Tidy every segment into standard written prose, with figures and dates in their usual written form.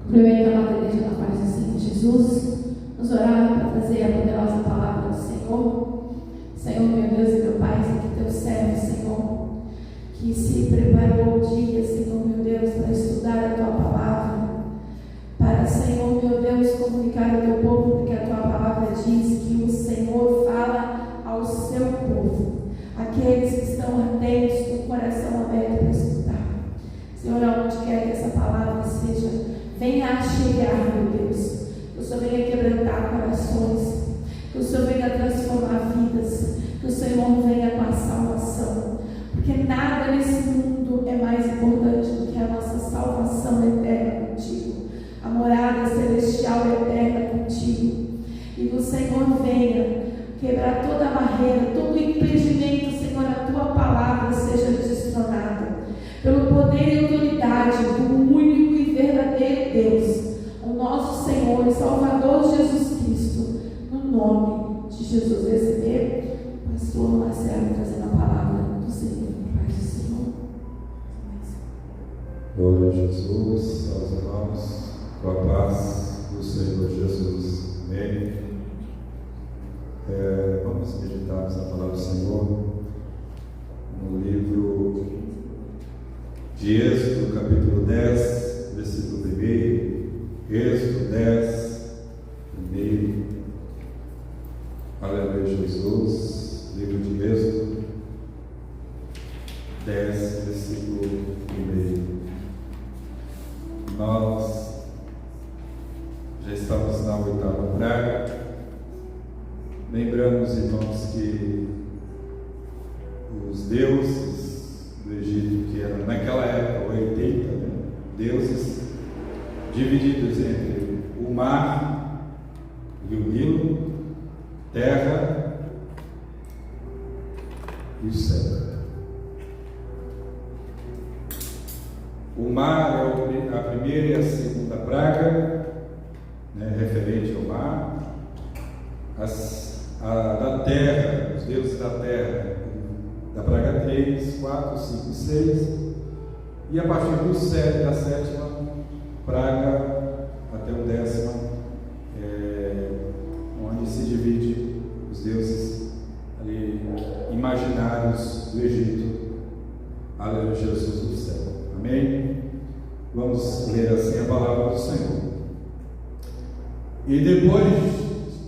Cumprimento a nossa igreja na paz do Senhor Jesus. Nos orar para trazer a poderosa palavra do Senhor. Senhor, meu Deus e meu Pai, que teu servo, Senhor, que se preparou o dia, Senhor, meu Deus, para estudar a tua palavra, para, Senhor, meu Deus, comunicar ao teu povo, porque a tua palavra diz que o Senhor fala ao seu povo, aqueles que estão atentos, com o coração aberto para escutar. Senhor, aonde quer que essa palavra seja, venha a chegar, meu Deus, que o Senhor venha quebrantar corações, que o Senhor venha transformar vidas, que o Senhor venha com a salvação, porque nada nesse mundo é mais importante do que a nossa salvação eterna contigo, a morada celestial eterna contigo. E que o Senhor venha quebrar toda a barreira, todo o impedimento, Senhor, a tua palavra seja destronada pelo poder e autoridade do único e verdadeiro Deus, o nosso Senhor e Salvador Jesus Cristo, no nome de Jesus. Receber o pastor Marcelo trazendo a palavra do Senhor. Paz do Senhor. Glória a Jesus, aos irmãos, com a paz do Senhor Jesus. Amém. Vamos meditar na palavra do Senhor no livro de Êxodo, capítulo 10, versículo 1. Êxodo 10, 1. Aleluia, Jesus. Livro de Êxodo 10, versículo 1. Nós já estamos na 8ª praga. Lembramos, irmãos, que os deuses do Egito, que eram naquela época 80, deuses divididos entre o mar e o Nilo, terra e o céu. O mar é a primeira e a segunda praga, referente ao mar. Da terra, os deuses da terra, da praga 3, 4, 5 e 6, e a partir da 7ª praga até o 10ª, onde se divide os deuses ali, imaginários do Egito. Aleluia, Jesus do céu. Amém? Vamos ler assim a palavra do Senhor. E depois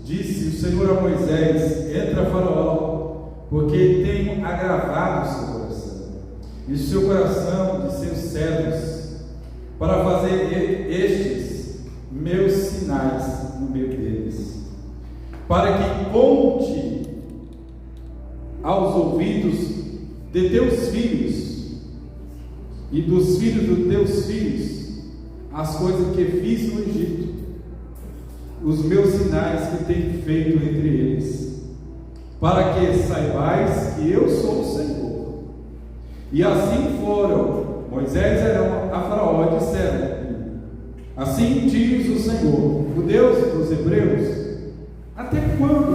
disse o Senhor a Moisés: entra, Faraó, porque tenho agravado o seu coração e o seu coração de seus servos, para fazer estes meus sinais no meio deles, para que conte aos ouvidos de teus filhos e dos filhos dos teus filhos as coisas que fiz no Egito, os meus sinais que tenho feito entre eles, para que saibais que eu sou o Senhor. E assim foram Moisés e Arão a Faraó e disseram: assim diz o Senhor, o Deus dos hebreus: até quando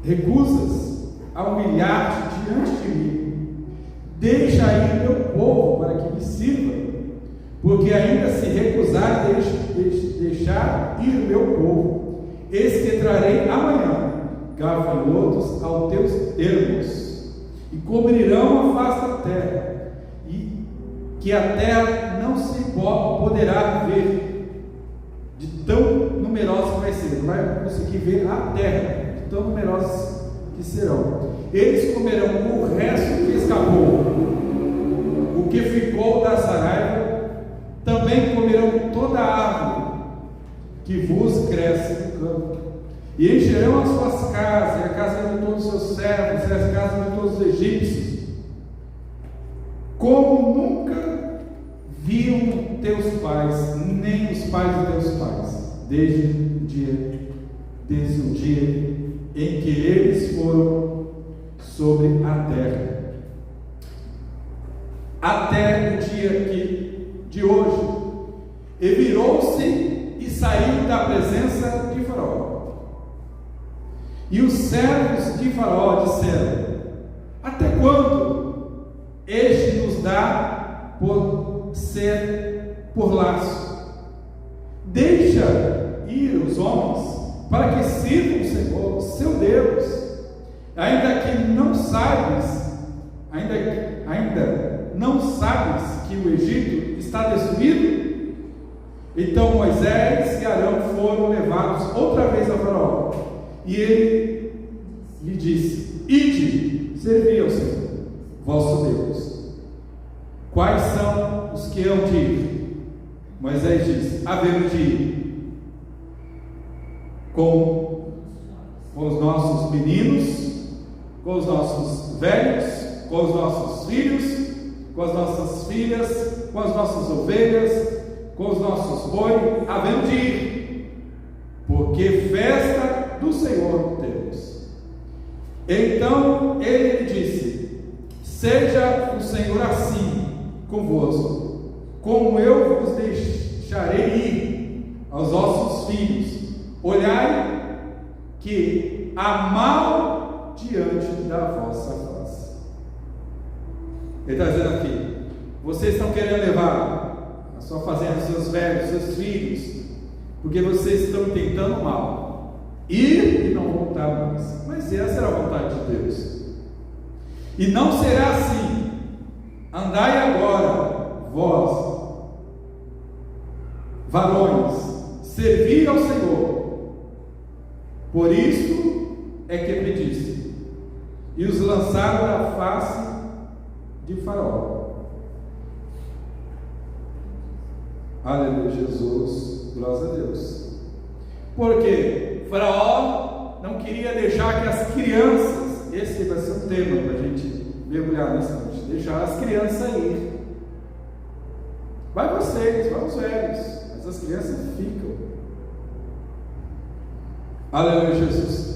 recusas a humilhar-te diante de mim? Deixa ir meu povo para que me sirva, porque ainda se recusar deixar ir meu povo, eis que trarei amanhã gafanhotos aos teus termos, e cobrirão a face da terra, e que a terra não se poderá ver, de tão numerosa que vai ser. Não vai conseguir ver a terra, de tão numerosos que serão. Eles comerão o resto que escapou, o que ficou da saraiva. Também comerão toda a árvore que vos cresce no campo, e encherão as suas casas, e a casa de todos os seus servos, e as casas de todos os egípcios, como nunca viam teus pais, nem os pais de teus pais, desde o dia em que eles foram sobre a terra, até o dia de hoje. E virou-se e saiu da presença de Faraó. E os servos de Faraó disseram: até quando este nos dá por ainda não sabes que o Egito está destruído? Então Moisés e Arão foram levados outra vez a Faraó, e ele lhe disse: ide, servi ao Senhor vosso Deus. Quais são os que hão de ir? Moisés disse: havemos de ir com os nossos meninos, com os nossos velhos, com os nossos filhos, com as nossas filhas, com as nossas ovelhas, com os nossos bois, havemos de ir, porque festa do Senhor temos. Então ele lhe disse: seja o Senhor assim convosco, como eu vos deixarei ir aos vossos filhos. Olhai que há mal diante da vossa face. Ele está dizendo aqui: vocês estão querendo levar a sua fazenda, seus velhos, seus filhos, porque vocês estão tentando mal, ir e não voltar mais. Mas essa era a vontade de Deus. E não será assim. Andai agora, vós, varões, servi ao Senhor. Por isso é que pediste. E os lançaram da face de Faraó. Aleluia, Jesus, glória a Deus. Porque Faraó não queria deixar que as crianças, esse vai ser um tema para a gente mergulhar nessa noite, deixar as crianças ir. Vai vocês, vai os velhos, mas as crianças ficam. Aleluia, Jesus.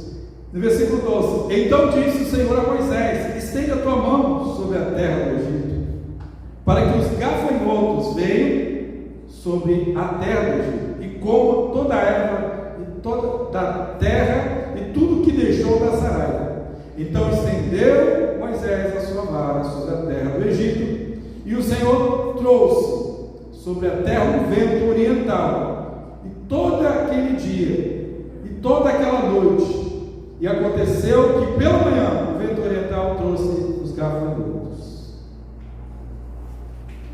No versículo 12: então disse o Senhor a Moisés: estende a tua mão sobre a terra do Egito, para que os gafanhotos venham sobre a terra do Egito, e comam toda a erva e toda da terra e tudo que deixou da saraiva. Então estendeu Moisés a sua vara sobre a terra do Egito, e o Senhor trouxe sobre a terra um vento oriental, e todo aquele dia e toda aquela noite, e aconteceu que pela manhã o vento oriental trouxe os gafanhotos.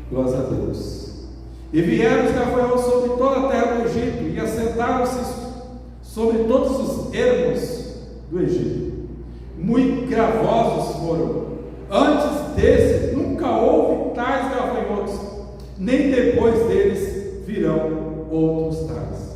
Glória a Deus. E vieram os gafanhotos sobre toda a terra do Egito, e assentaram-se sobre todos os ermos do Egito. Muito gravosos foram. Antes desses nunca houve tais gafanhotos, nem depois deles virão outros tais.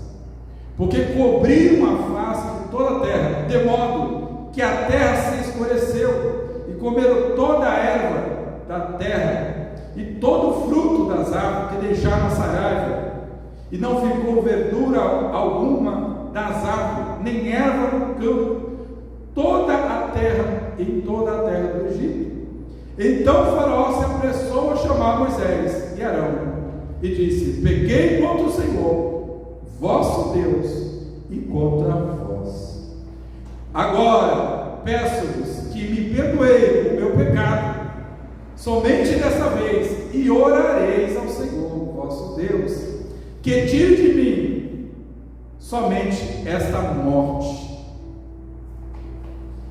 Porque cobriram a face de toda a terra, de modo que a terra se escureceu, e comeram toda a erva da terra, e todo o fruto das árvores que deixaram a saraiva, e não ficou verdura alguma das árvores, nem erva no campo, toda a terra, em toda a terra do Egito. Então o Faraó se apressou a chamar Moisés e Arão, e disse: pequei contra o Senhor, vosso Deus, e contra vós. Agora peço-vos que me perdoeis o meu pecado, somente dessa vez, e orareis ao Senhor, vosso Deus, que tire de mim somente esta morte.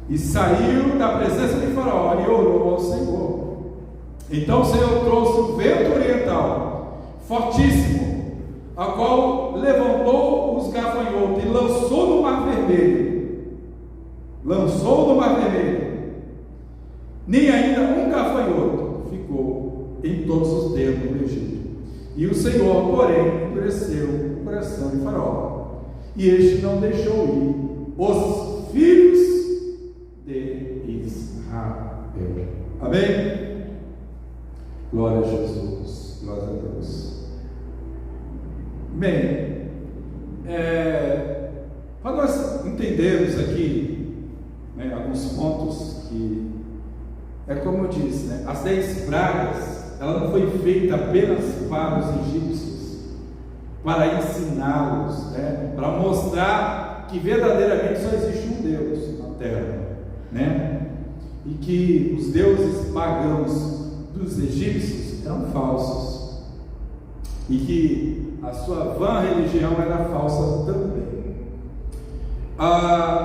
E saiu da presença de Faraó e orou ao Senhor. Então o Senhor trouxe um vento oriental fortíssimo, a qual levantou os gafanhotos e lançou no mar vermelho. Nem ainda um gafanhoto ficou em todos os termos do Egito. E o Senhor, porém, endureceu o coração de Faraó, e este não deixou ir os filhos de Israel. Amém? Glória a Jesus, glória a Deus. Bem, para nós entendermos aqui, alguns pontos que é como eu disse, as 10 pragas, ela não foi feita apenas para os egípcios, para ensiná-los, para mostrar que verdadeiramente só existe um Deus na terra, e que os deuses pagãos dos egípcios eram falsos, e que a sua vã religião era falsa também.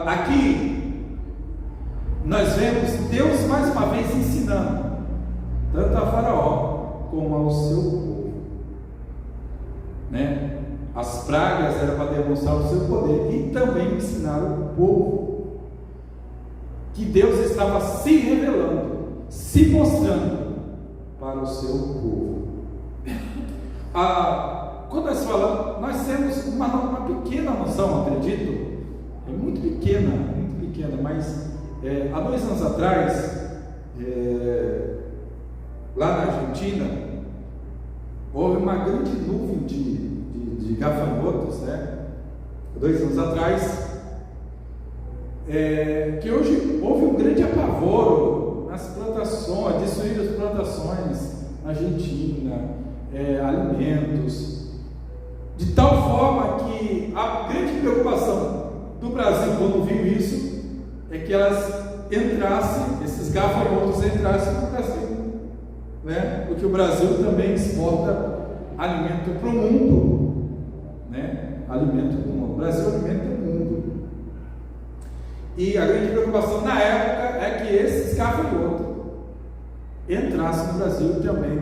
Aqui nós vemos Deus mais uma vez ensinando, tanto a Faraó como ao seu povo, né? As pragas eram para demonstrar o seu poder e também ensinar o povo que Deus estava se revelando, se mostrando para o seu povo. Quando nós falamos, nós temos uma pequena noção, acredito, é muito pequena, mas há 2 anos atrás, lá na Argentina, houve uma grande nuvem de gafanhotos, né? 2 anos atrás, que hoje houve um grande apavoro nas plantações, destruíram as plantações na Argentina, alimentos, de tal forma que a grande preocupação do Brasil quando viu isso é que esses gafanhotos entrassem no Brasil, né? Porque o Brasil também exporta alimento para o mundo, né? Alimento para o mundo. O Brasil alimenta o mundo. E a grande preocupação na época é que esses gafanhotos entrassem no Brasil e também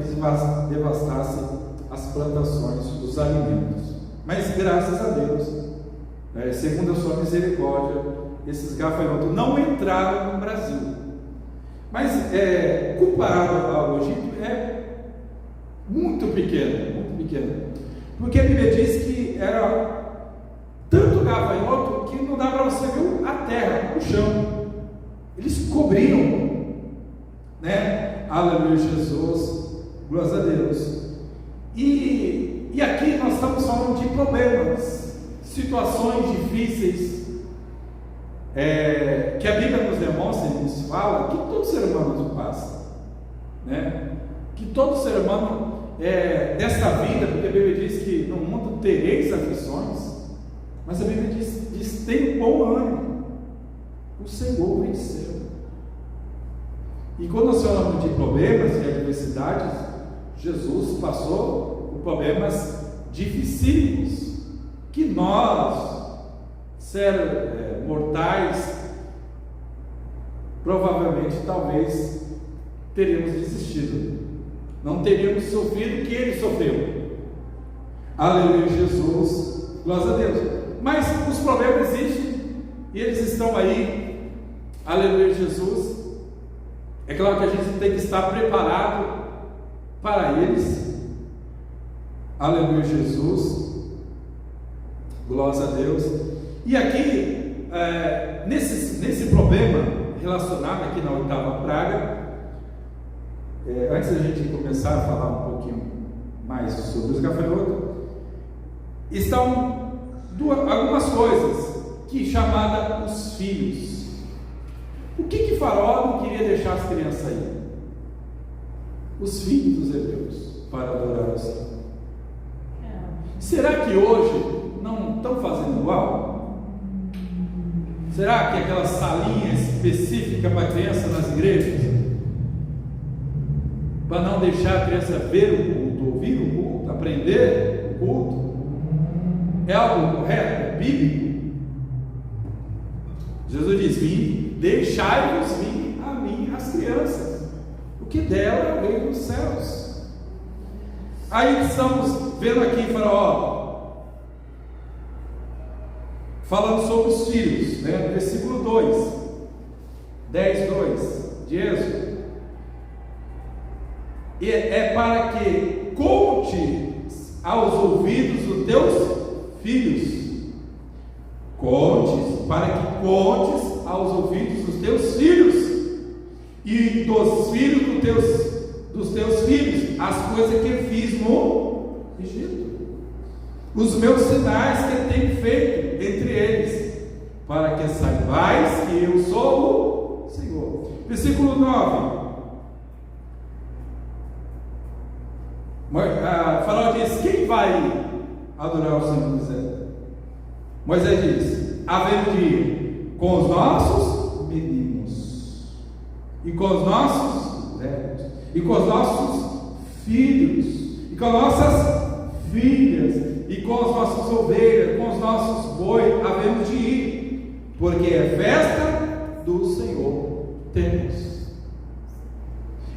devastassem as plantações dos alimentos. Mas graças a Deus, segundo a sua misericórdia, esses gafanhotos não entraram no Brasil. Mas comparado ao Egito, é muito pequeno, porque a Bíblia diz que era tanto gafanhoto que não dá para você ver a terra, o chão. Eles cobriam, né? Aleluia, Jesus, glória a Deus. E aqui nós estamos falando de problemas, situações difíceis, que a Bíblia nos demonstra e nos fala que todo ser humano passa, né? Que todo ser humano desta vida, porque a Bíblia diz que no mundo tereis aflições, mas a Bíblia diz tem bom ânimo, o Senhor venceu. E quando nós falamos de problemas e adversidades, Jesus passou por problemas dificílimos, que nós, mortais, provavelmente, talvez, teríamos desistido, não teríamos sofrido o que ele sofreu. Aleluia, Jesus, glória a Deus. Mas os problemas existem e eles estão aí. Aleluia, Jesus. É claro que a gente tem que estar preparado para eles. Aleluia, Jesus, glória a Deus. E aqui, nesse problema relacionado aqui na 8ª praga, antes da gente começar a falar um pouquinho mais sobre os gafanhotos, estão algumas coisas que chamadas os filhos. O que Faraó não queria deixar as crianças aí? Os filhos dos hebreus, para adorar o Senhor. Será que hoje não estão fazendo igual? Será que aquela salinha específica para criança nas igrejas, para não deixar a criança ver o culto, ouvir o culto, aprender o culto, é algo correto, é bíblico? Jesus diz: deixai-vos vir a mim as crianças, porque dela é o reino dos céus. Aí estamos vendo aqui Faraó falando sobre os filhos, né? Versículo 2, 10:2 de Êxodo. E é para que conte aos ouvidos dos teus filhos. Para que contes aos ouvidos dos teus filhos e dos filhos dos teus filhos as coisas que fiz no Egito, os meus sinais que tenho feito entre eles, para que saibais que eu sou o Senhor. Versículo 9. Faraó diz: quem vai adorar o Senhor? Moisés diz: havendo de ir com os nossos meninos, e com os nossos velhos, e com os nossos filhos, e com as nossas filhas, e com as nossas ovelhas, com os nossos bois, havendo de ir, porque é festa do Senhor.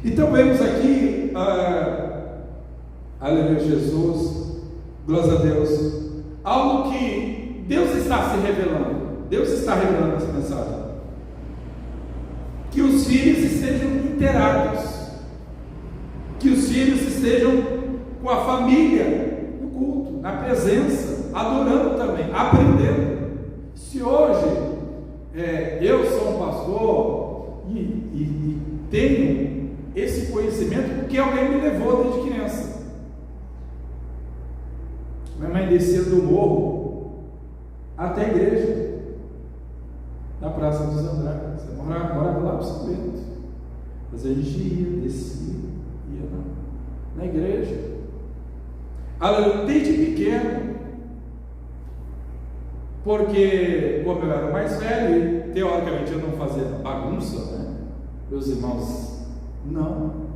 Então vemos aqui, aleluia, Jesus, glória a Deus, algo que Deus está se revelando. Deus está revelando essa mensagem. Que os filhos estejam inteirados, que os filhos estejam com a família no culto, na presença, adorando também, aprendendo. Se hoje eu sou um pastor e tenho esse conhecimento porque alguém me levou desde criança. Minha mãe descia do morro até a igreja, na Praça dos Andrades. Você morava lá para São Bento. Mas a gente ia, descia, ia na igreja. Desde pequeno, porque como eu era mais velho, e teoricamente eu não fazia bagunça, né? Meus irmãos não.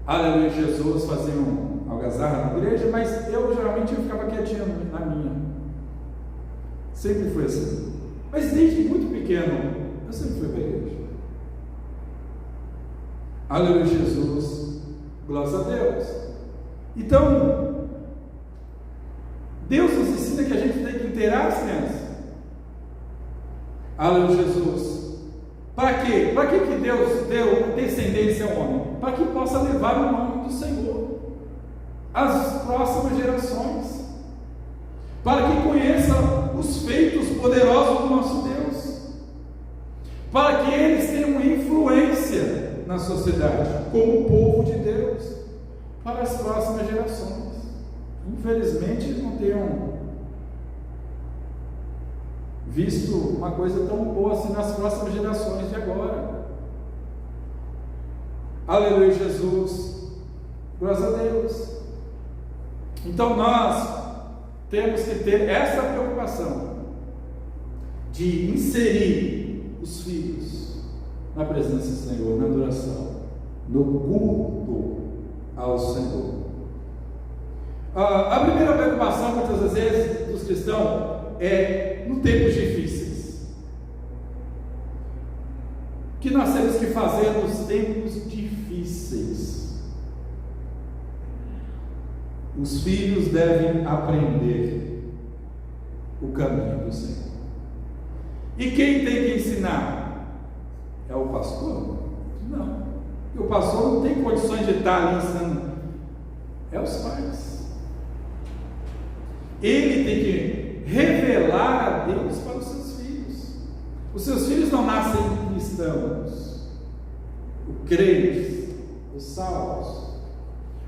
Aleluia, Jesus faziam algazarra na igreja, mas eu geralmente ficava quietinho na minha. Sempre foi assim. Mas desde muito pequeno, eu sempre fui para a igreja. Aleluia, Jesus, glória a Deus. Então, Deus nos ensina que a gente tem que inteirar as crianças. Aleluia, Jesus. Para quê? Para que Deus deu descendência ao homem? Para que possa levar o nome do Senhor às próximas gerações, para que conheça os feitos poderosos do nosso Deus, para que eles tenham influência na sociedade, como povo de Deus, para as próximas gerações. Infelizmente, eles não tenham visto uma coisa tão boa assim nas próximas gerações de agora. Aleluia, Jesus, glória a Deus. Então nós temos que ter essa preocupação de inserir os filhos na presença do Senhor, na adoração, no culto ao Senhor. A primeira preocupação, muitas das vezes, dos cristãos é no tempos difíceis. O que nós temos que fazer nos tempos difíceis? Os filhos devem aprender o caminho do Senhor. E quem tem que ensinar? É o pastor? Não. E o pastor não tem condições de estar ali ensinando. É os pais. Ele tem que revelar a Deus para os seus filhos. Os seus filhos não nascem cristãos, crentes, os salvos,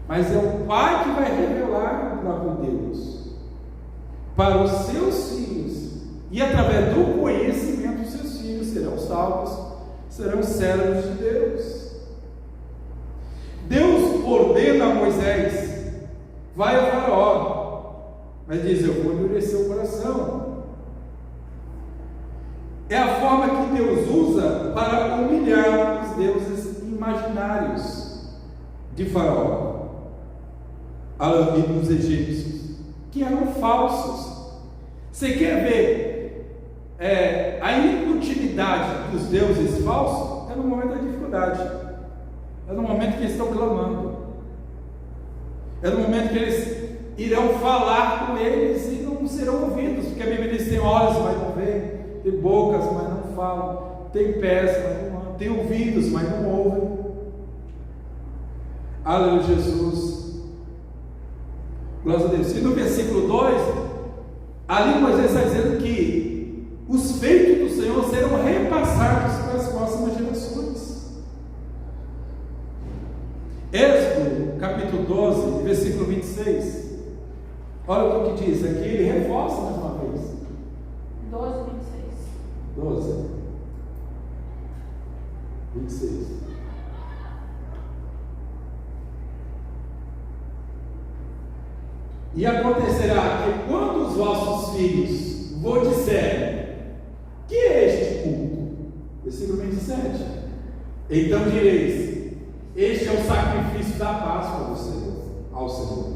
mas é o pai que vai revelar o próprio Deus para os seus filhos, e através do conhecimento dos seus filhos serão salvos, serão servos de Deus. Deus ordena a Moisés: vai a Faraó, mas diz: eu vou endurecer o coração. É a forma que Deus usa para humilhar os deuses imaginários de Faraó e dos egípcios, que eram falsos. Você quer ver a inutilidade dos deuses falsos? É no momento da dificuldade, é no momento que eles estão clamando, é no momento que eles irão falar com eles e não serão ouvidos, porque a Bíblia diz: tem olhos, mas não veem, tem bocas, mas não falam, tem pés, mas não andam, tem ouvidos, mas não ouvem. Aleluia, Jesus, glória a Deus. E no versículo 2, ali Moisés está dizendo que os feitos do Senhor serão repassados para as próximas gerações. Êxodo capítulo 12, versículo 26. Olha o que diz aqui, ele reforça mais uma vez. 12, 26. E acontecerá que quando os vossos filhos vos disserem: que é este culto? Versículo 27. Então direis: este é o sacrifício da Páscoa do Senhor, ao Senhor,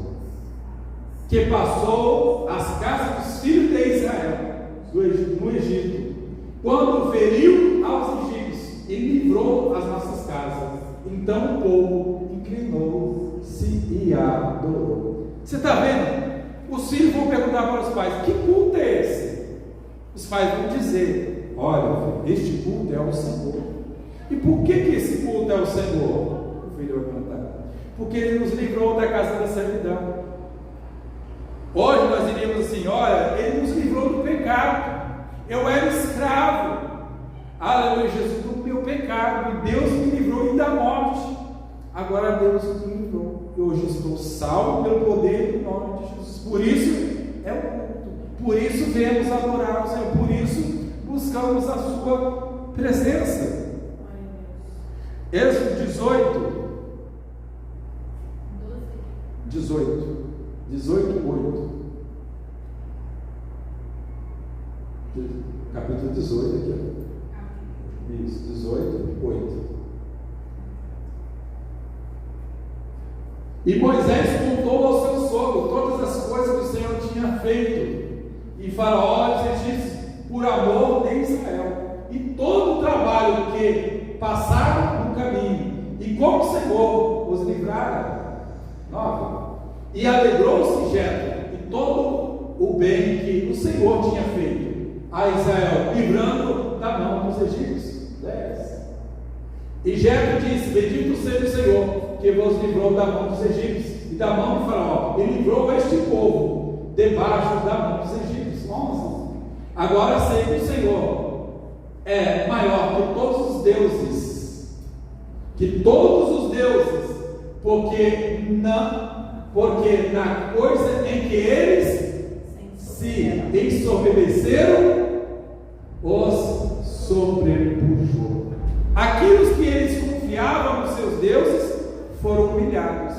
que passou as casas dos filhos de Israel no Egito, quando feriu aos egípcios e livrou as nossas casas Então o povo inclinou-se e adorou. Você está vendo? Os filhos vão perguntar para os pais: que culto é esse? Os pais vão dizer: olha, este culto é ao Senhor. E por que esse culto é ao Senhor? O filho vai perguntar: porque Ele nos livrou da casa da servidão. Hoje nós diríamos assim: olha, Ele nos livrou do pecado. Eu era escravo, aleluia, Jesus, do meu pecado, e Deus me livrou da morte. Agora Deus me livrou, e hoje estou salvo pelo poder do nome de Jesus. Por isso é o culto, por isso viemos adorar o Senhor, por isso buscamos a sua presença. Êxodo 18:8. Capítulo 18 aqui, ó. Isso, 18:8. E Moisés contou ao seu sogro todas as coisas que o Senhor tinha feito, e Faraó lhes disse: por amor de Israel, e todo o trabalho que passaram no caminho, e como o Senhor os livrara. 9. E alegrou-se Jetro e todo o bem que o Senhor tinha feito a Israel, livrando da mão dos egípcios. 10. E Jetro disse: bendito seja o Senhor, que vos livrou da mão dos egípcios e da mão de Faraó, e livrou este povo debaixo da mão dos egípcios. 11. Agora sei que o Senhor é maior que todos os deuses, porque na coisa em que eles se ensoberbeceram, os sobrepujou. Aqueles que eles confiavam nos seus deuses foram humilhados,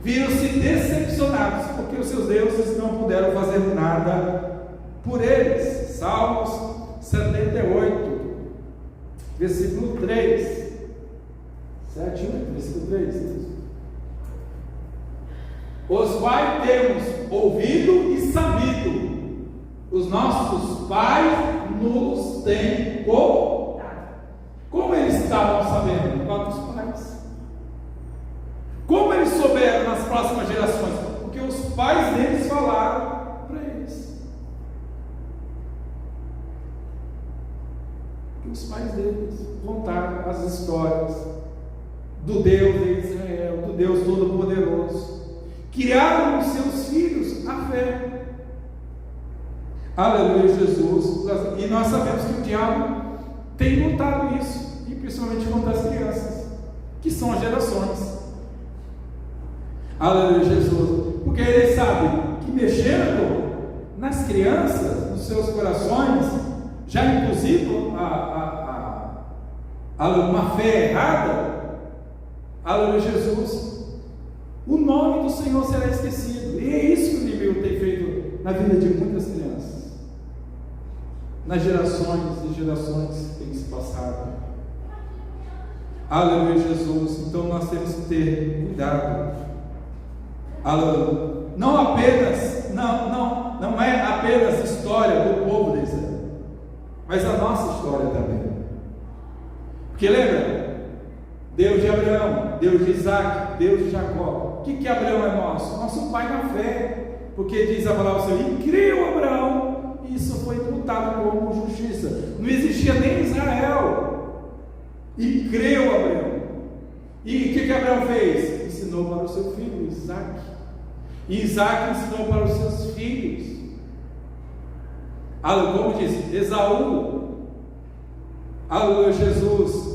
viram-se decepcionados, porque os seus deuses não puderam fazer nada por eles. Salmos 78, versículo 3. 7, 8, versículo 3. Os quais temos ouvido e sabido, os nossos pais nos têm contado. Como eles estavam sabendo? Por causa dos pais. Como eles souberam nas próximas gerações? Porque os pais deles falaram para eles. Porque os pais deles contaram as histórias do Deus de Israel, do Deus Todo-Poderoso. Criaram nos seus filhos a fé. Aleluia, Jesus. E nós sabemos que o diabo tem lutado isso, e principalmente contra as crianças, que são as gerações. Aleluia, Jesus. Porque ele sabe que mexendo nas crianças, nos seus corações, já inclusive uma fé errada, aleluia, Jesus, o nome do Senhor será esquecido. E é isso que o inimigo tem feito na vida de muitas crianças, nas gerações e gerações que têm se passado. Aleluia, Jesus. Então nós temos que ter cuidado. Aleluia. Não é apenas história do povo de Israel, mas a nossa história também. Porque lembra? Deus de Abraão, Deus de Isaac, Deus de Jacó. O que Abraão é nosso? Nosso pai na fé. Porque diz a palavra do Senhor: e creu Abraão, e isso foi imputado como justiça. Não existia nem Israel, e creu Abraão. E o que Abraão fez? Ensinou para o seu filho Isaac, e Isaac ensinou para os seus filhos. Como diz Esaú, aleluia, Jesus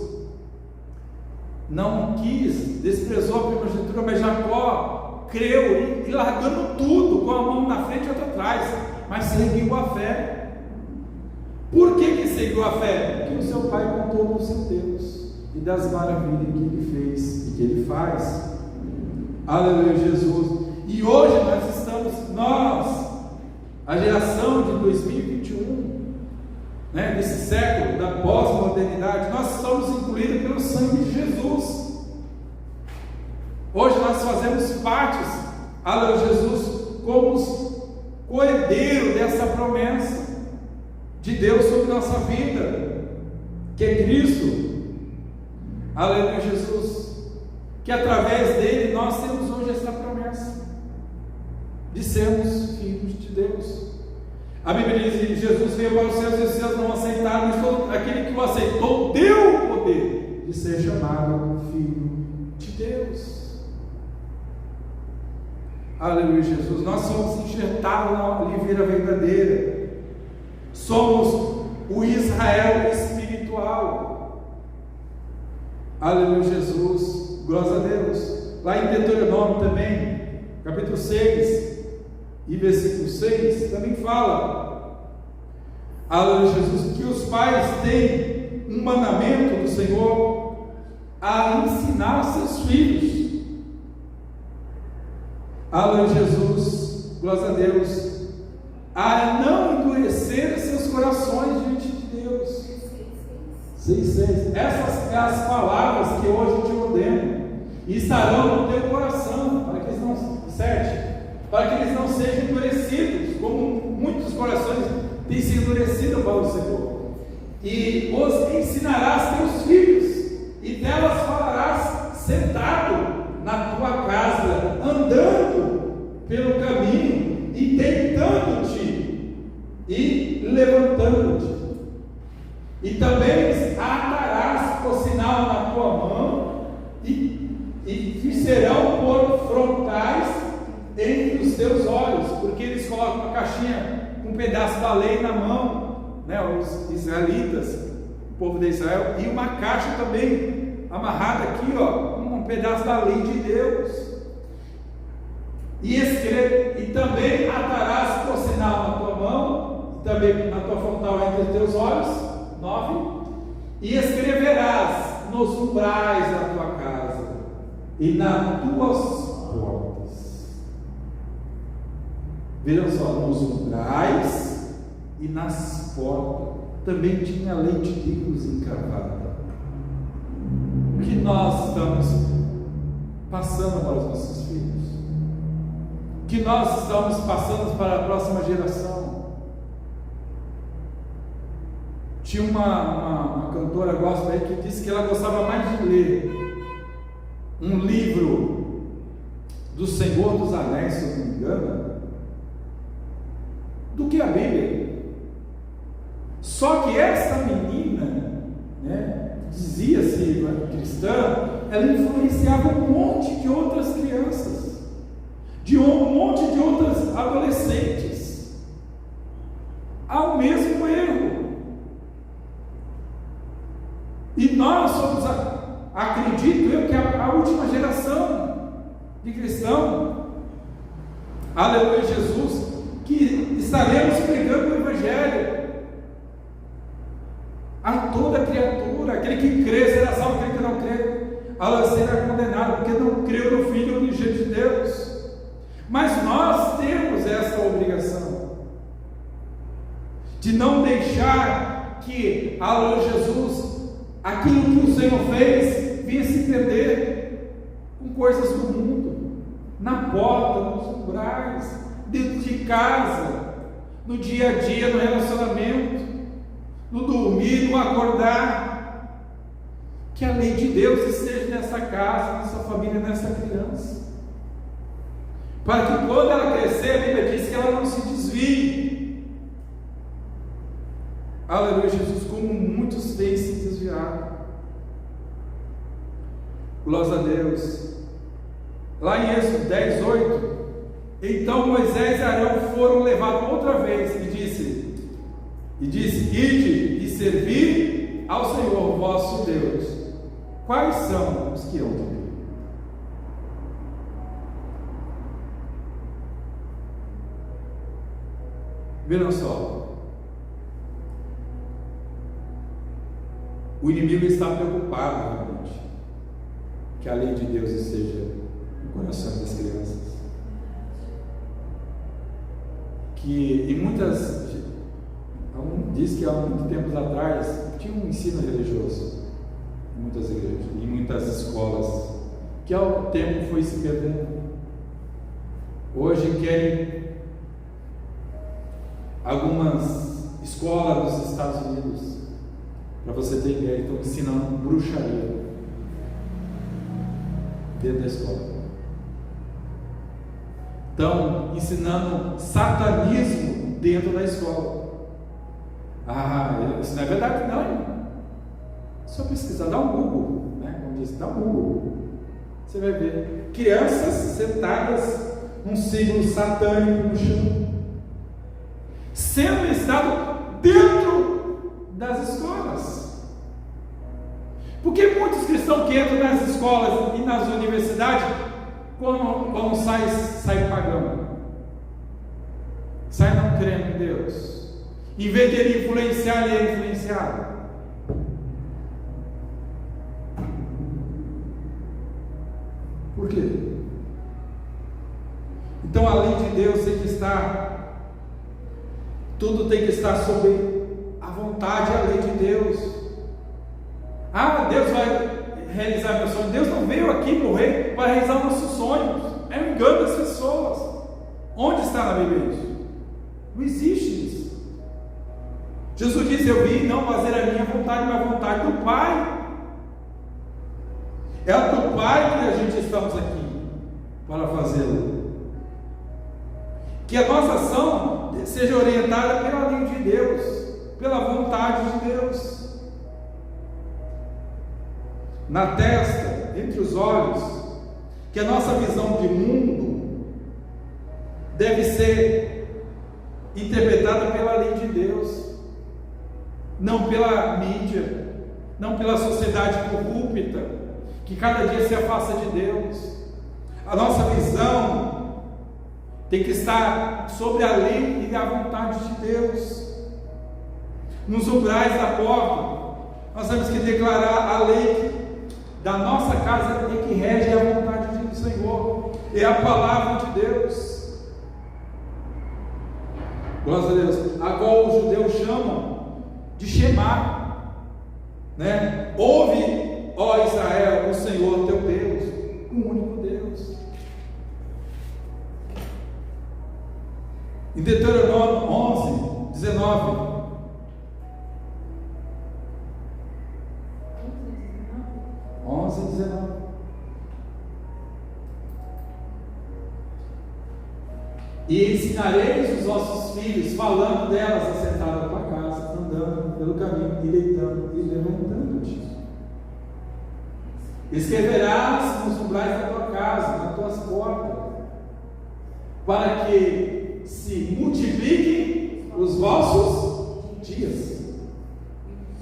não quis, desprezou a primogenitura, mas Jacó creu, e largando tudo, com a mão na frente e outra atrás, mas seguiu a fé. Por que seguiu a fé? Porque o seu pai contou do seu Deus e das maravilhas que ele fez e que ele faz. Aleluia, Jesus. E hoje nós, a geração de 2021, desse século da pós-modernidade, nós estamos incluídos pelo sangue de Jesus. Hoje nós fazemos parte, aleluia, Jesus, como co-herdeiro dessa promessa de Deus sobre nossa vida, que é Cristo. aleluia, Jesus, que através dele nós temos hoje essa promessa de sermos filhos de Deus. A Bíblia diz que Jesus veio para os céus e os céus não aceitaram, mas todo aquele que o aceitou deu o poder de ser chamado filho de Deus. Aleluia, Jesus. Nós somos enxertados na oliveira verdadeira, somos o Israel espiritual. Aleluia, Jesus. Glória a Deus. Lá em Deuteronômio também, capítulo 6 e versículo 6, também fala, aleluia, Jesus, que os pais têm um mandamento do Senhor a ensinar seus filhos. Aleluia, Jesus, glória a Deus, a não endurecer seus corações diante de Deus. 6,6. Essas são as palavras que hoje te ordeno, e estarão no teu coração, para que eles não, 7, para que eles não sejam endurecidos, como muitos corações têm se endurecido para o Senhor. E os ensinarás teus filhos, e delas falarás sentado na tua casa, andando pelo caminho, e deitando-te, e levantando-te. E também atarás por sinal na tua mão, e serão por frontais entre os teus olhos, porque eles colocam uma caixinha com um pedaço da lei na mão, né, os israelitas, o povo de Israel, e uma caixa também amarrada aqui, ó, um pedaço da lei de Deus. E também atarás por sinal na tua mão, também na tua frontal entre os teus olhos, 9, e escreverás nos umbrais da tua casa e nas tuas portas. Vejam só, nos umbrais e nas portas também tinha a lei de Deus encravada. O que nós estamos passando para os nossos filhos? O que nós estamos passando para a próxima geração? Tinha uma cantora gospel aí que disse que ela gostava mais de ler um livro do Senhor dos Anéis, se eu não me engano, do que a Bíblia. Só que essa menina, né, dizia-se cristã, ela influenciava um monte de outras crianças, de um monte de outras adolescentes ao mesmo erro. E nós somos, acredito eu, que a última geração de cristão, aleluia, Jesus, que estaremos pregando o Evangelho a toda criatura. Aquele que crê será salvo, aquele que não crê, ela será condenado, porque não creu no Filho unigênito de Deus. Mas nós temos essa obrigação de não deixar que, aleluia, Jesus, aquilo que o Senhor fez vinha se perder com coisas do mundo, na porta, nos umbrais, dentro de casa, no dia a dia, no relacionamento, no dormir, no acordar. Que a lei de Deus esteja nessa casa, nessa família, nessa criança, para que quando ela crescer, a Bíblia diz que ela não se desvie. Aleluia, Jesus, como muitos têm se desviado. Glória a Deus. Lá em Êxodo 10:8, então Moisés e Arão foram levados outra vez e disse: ide e servi ao Senhor vosso Deus. Quais são os que hão de vir? Vejam só, o inimigo está preocupado realmente que a lei de Deus esteja no coração das crianças. Que em muitas, diz que há muito tempos atrás tinha um ensino religioso em muitas igrejas, em muitas escolas, que ao tempo foi se perdendo. Hoje querem, algumas escolas dos Estados Unidos, para você ter ideia, estão ensinando bruxaria. dentro da escola. Estão ensinando satanismo dentro da escola. Isso não é verdade, não, irmão. Só pesquisar, dá um Google, né? Como diz, dá um Google. Você vai ver crianças sentadas num símbolo satânico no chão, sendo estado dentro das escolas. Porque muitos cristãos que entram nas escolas e nas universidades, quando sai pagando, sai não crendo em Deus, em vez de ele influenciar, ele é influenciado. Por quê? Então a lei de Deus tem que estar, tudo tem que estar sob a vontade, a lei de Deus. Deus vai realizar meu sonho. Deus não veio aqui morrer para realizar nossos sonhos. É um engano das pessoas. Onde está na Bíblia isso? Não existe isso. Jesus disse: eu vim não fazer a minha vontade, mas a vontade do Pai. É do Pai que a gente estamos aqui para fazê-lo. Que a nossa ação seja orientada pela lei de Deus, pela vontade de Deus. Na testa, entre os olhos, que a nossa visão de mundo deve ser interpretada pela lei de Deus, não pela mídia, não pela sociedade corrupta, que cada dia se afasta de Deus. A nossa visão tem que estar sobre a lei e a vontade de Deus. Nos umbrais da porta, nós temos que declarar a lei da nossa casa e que rege a vontade do Senhor, é a palavra de Deus. Glória a Deus. A qual os judeus chamam de Shema, né? Ouve, ó Israel, o Senhor teu Deus, o único Deus. Em Deuteronômio 11, 19. E ensinareis os vossos filhos, falando delas, assentado na tua casa, andando pelo caminho, e deitando e levantando-te. Escreverás nos umbrais da tua casa, nas tuas portas, para que se multipliquem os vossos dias,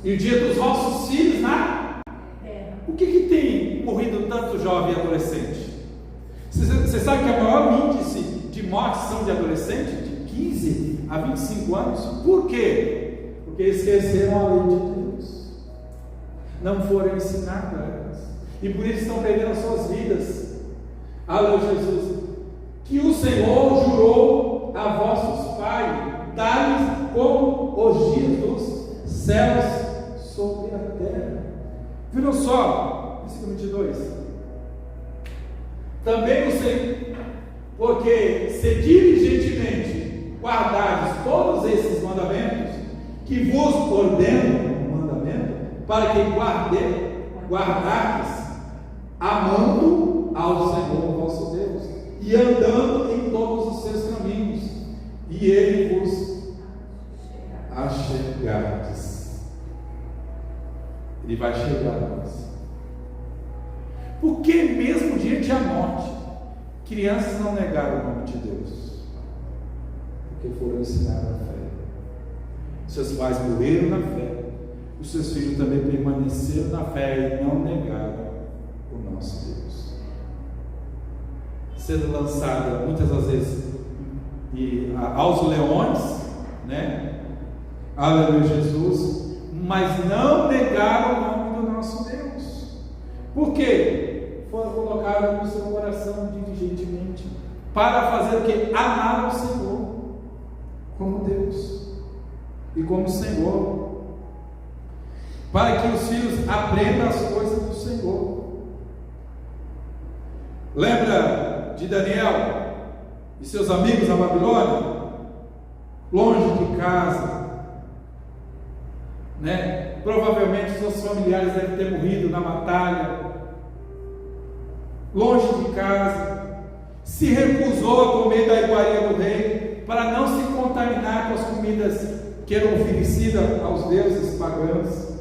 e o dia dos vossos filhos na terra. O que tem morrido tanto jovem e adolescente? Você sabe que o maior índice de mortes são de adolescentes, de 15 a 25 anos. Por quê? Porque esqueceram a lei de Deus, não foram ensinadas, e por isso estão perdendo as suas vidas. Aleluia, Jesus. Que o Senhor jurou a vossos pais, dar-lhes como os dias dos céus sobre a terra. Viram só, versículo 22. Também o Senhor, porque se diligentemente guardardes todos esses mandamentos, que vos ordeno o mandamento, para que guardardes, amando ao Senhor vosso Deus, e andando em todos os seus caminhos, e Ele vos achegardes. Ele vai chegar a nós. Porque mesmo diante da morte, crianças não negaram o nome de Deus, porque foram ensinadas a fé. Seus pais morreram na fé, os seus filhos também permaneceram na fé e não negaram o nosso Deus. Sendo lançada muitas das vezes aos leões, né? Aleluia, Jesus, mas não negaram o nome do nosso Deus. Por quê? Foram colocados no seu coração diligentemente para fazer o que? Amar o Senhor como Deus e como Senhor, para que os filhos aprendam as coisas do Senhor. Lembra de Daniel e seus amigos na Babilônia, longe de casa, né? Provavelmente seus familiares devem ter morrido na batalha, longe de casa, se recusou a comer da iguaria do rei, para não se contaminar com as comidas que eram oferecidas aos deuses pagãos.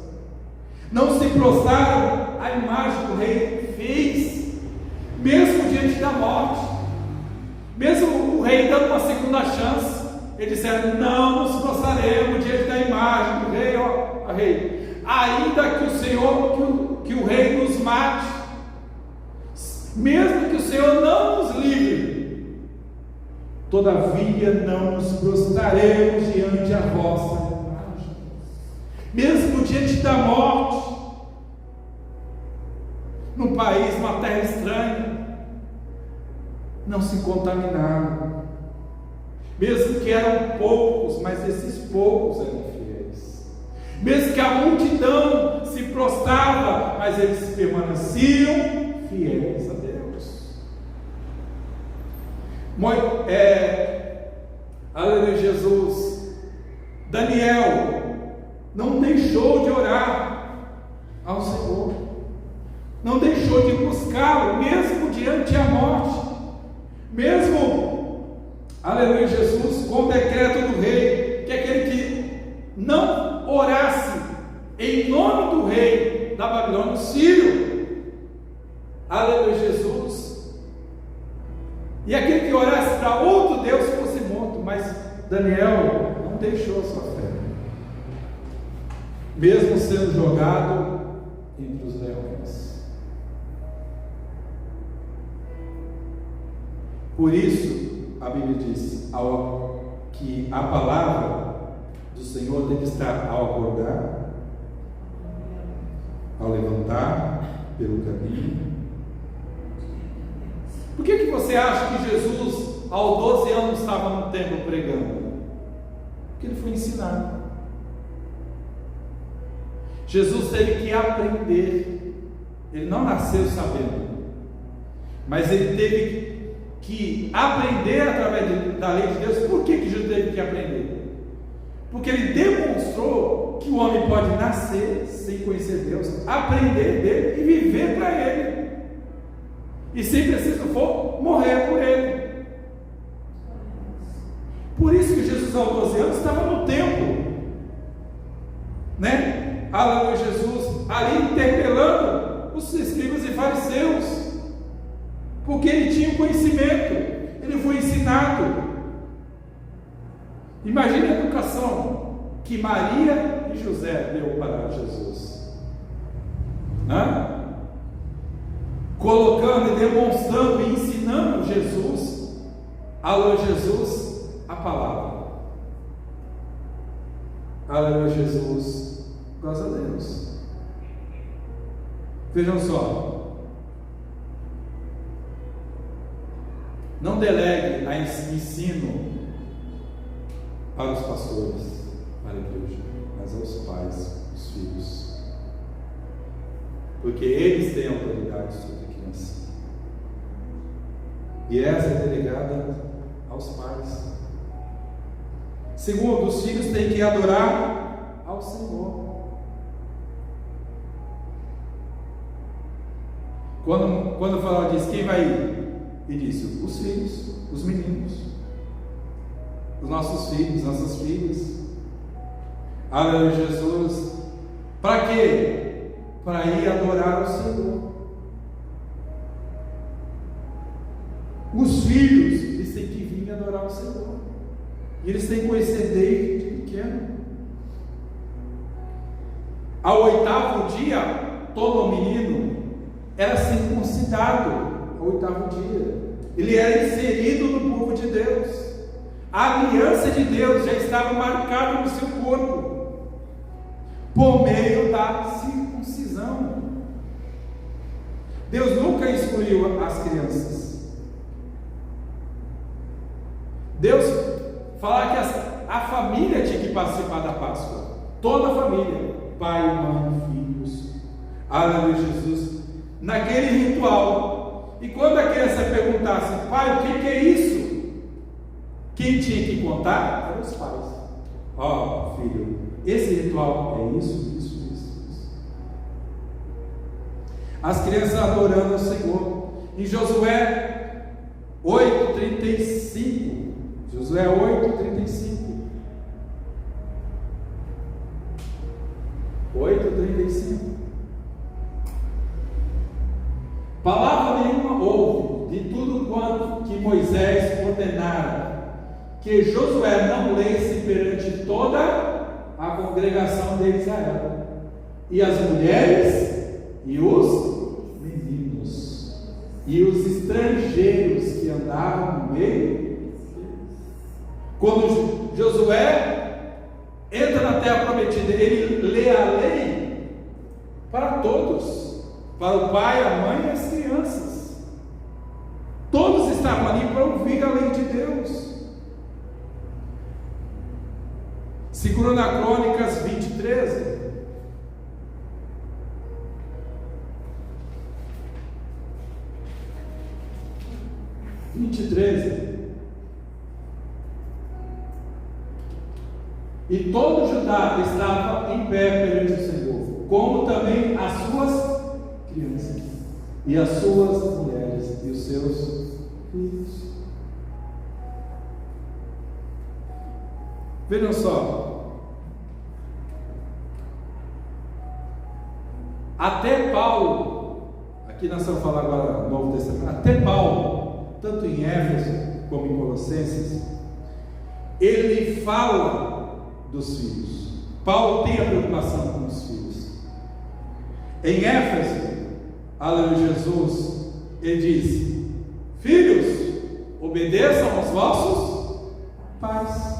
Não se prostraram à imagem do rei, fez, mesmo diante da morte, mesmo o rei dando uma segunda chance, eles disseram: não nos prostraremos diante da imagem do rei, ó rei, ainda que o Senhor, que o rei nos mate, mesmo que o Senhor não nos livre, todavia não nos prostraremos diante da vossa imagem, mesmo diante da morte, num país, uma terra estranha, não se contaminaram, mesmo que eram poucos, mas esses poucos eram fiéis, mesmo que a multidão se prostrava, mas eles permaneciam fiéis a Deus. Aleluia, Jesus. Daniel não deixou de orar ao Senhor, não deixou de buscá-lo, mesmo diante da morte, mesmo, aleluia, Jesus, com o decreto do rei, que aquele que não orasse em nome do rei da Babilônia, Sírio, aleluia, Jesus, e aquele que orasse para outro Deus fosse morto. Mas Daniel não deixou a sua fé, mesmo sendo jogado entre os leões. Por isso a Bíblia diz que a palavra do Senhor deve estar ao acordar, ao levantar pelo caminho. Por que você acha que Jesus, aos 12 anos, estava no templo pregando? Porque ele foi ensinado. Jesus teve que aprender. Ele não nasceu sabendo, mas ele teve que aprender através da lei de Deus. Por que Jesus teve que aprender? Porque ele demonstrou que o homem pode nascer sem conhecer Deus, aprender dele e viver para ele, e se preciso for, morrer por ele. Por isso que Jesus, aos 12 anos, estava no templo, né? Aleluia, Jesus, ali interpelando os escribas e fariseus, porque ele tinha conhecimento, ele foi ensinado. Imagine a educação que Maria e José deu para Jesus, colocando e demonstrando e ensinando Jesus, aleluia, Jesus, a palavra. Aleluia, Jesus, glória a Deus. Vejam só, não delegue a ensino para os pastores, para a igreja, mas aos pais, os filhos, porque eles têm autoridade sobre a criança, e essa é delegada aos pais. Segundo, os filhos têm que adorar ao Senhor. Quando fala disso, quem vai ir? E disse: os filhos, os meninos, os nossos filhos, nossas filhas. Aleluia, Jesus. Para quê? Para ir adorar o Senhor. Os filhos, eles têm que vir adorar o Senhor, e eles têm que conhecer desde pequeno. Ao 8º dia, todo menino era circuncidado. Ao 8º dia, ele era inserido no povo de Deus. A aliança de Deus já estava marcada no seu corpo, por meio da circuncisão. Deus nunca excluiu as crianças. Deus fala que a família tinha que participar da Páscoa, toda a família, pai, mãe, filhos, aleluia, Jesus, naquele ritual. E quando a criança perguntasse: pai, o que é isso? Quem tinha que contar eram os pais. Ó, filho, esse ritual é isso, isso, isso, isso. As crianças adorando ao Senhor. em Josué 8:35. Josué 8:35. 8:35. Palavra nenhuma houve de tudo quanto que Moisés ordenara, que Josué não lesse perante toda a congregação de Israel, e as mulheres, e os meninos, e os estrangeiros que andavam no meio. Quando Josué entra na terra prometida, ele lê a lei para todos, para o pai, a mãe e as crianças. Todos estavam ali para ouvir a lei de Deus. Segunda Crônicas 20:13. E todo Judá estava em pé perante o Senhor, como também as suas crianças, e as suas mulheres, e os seus filhos. Vejam só, até Paulo, aqui nós vamos falar agora do Novo Testamento, até Paulo, tanto em Éfeso como em Colossenses, ele fala dos filhos. Paulo tem a preocupação com os filhos. Em Éfeso, aleluia, Jesus, ele diz: filhos, obedeçam aos vossos pais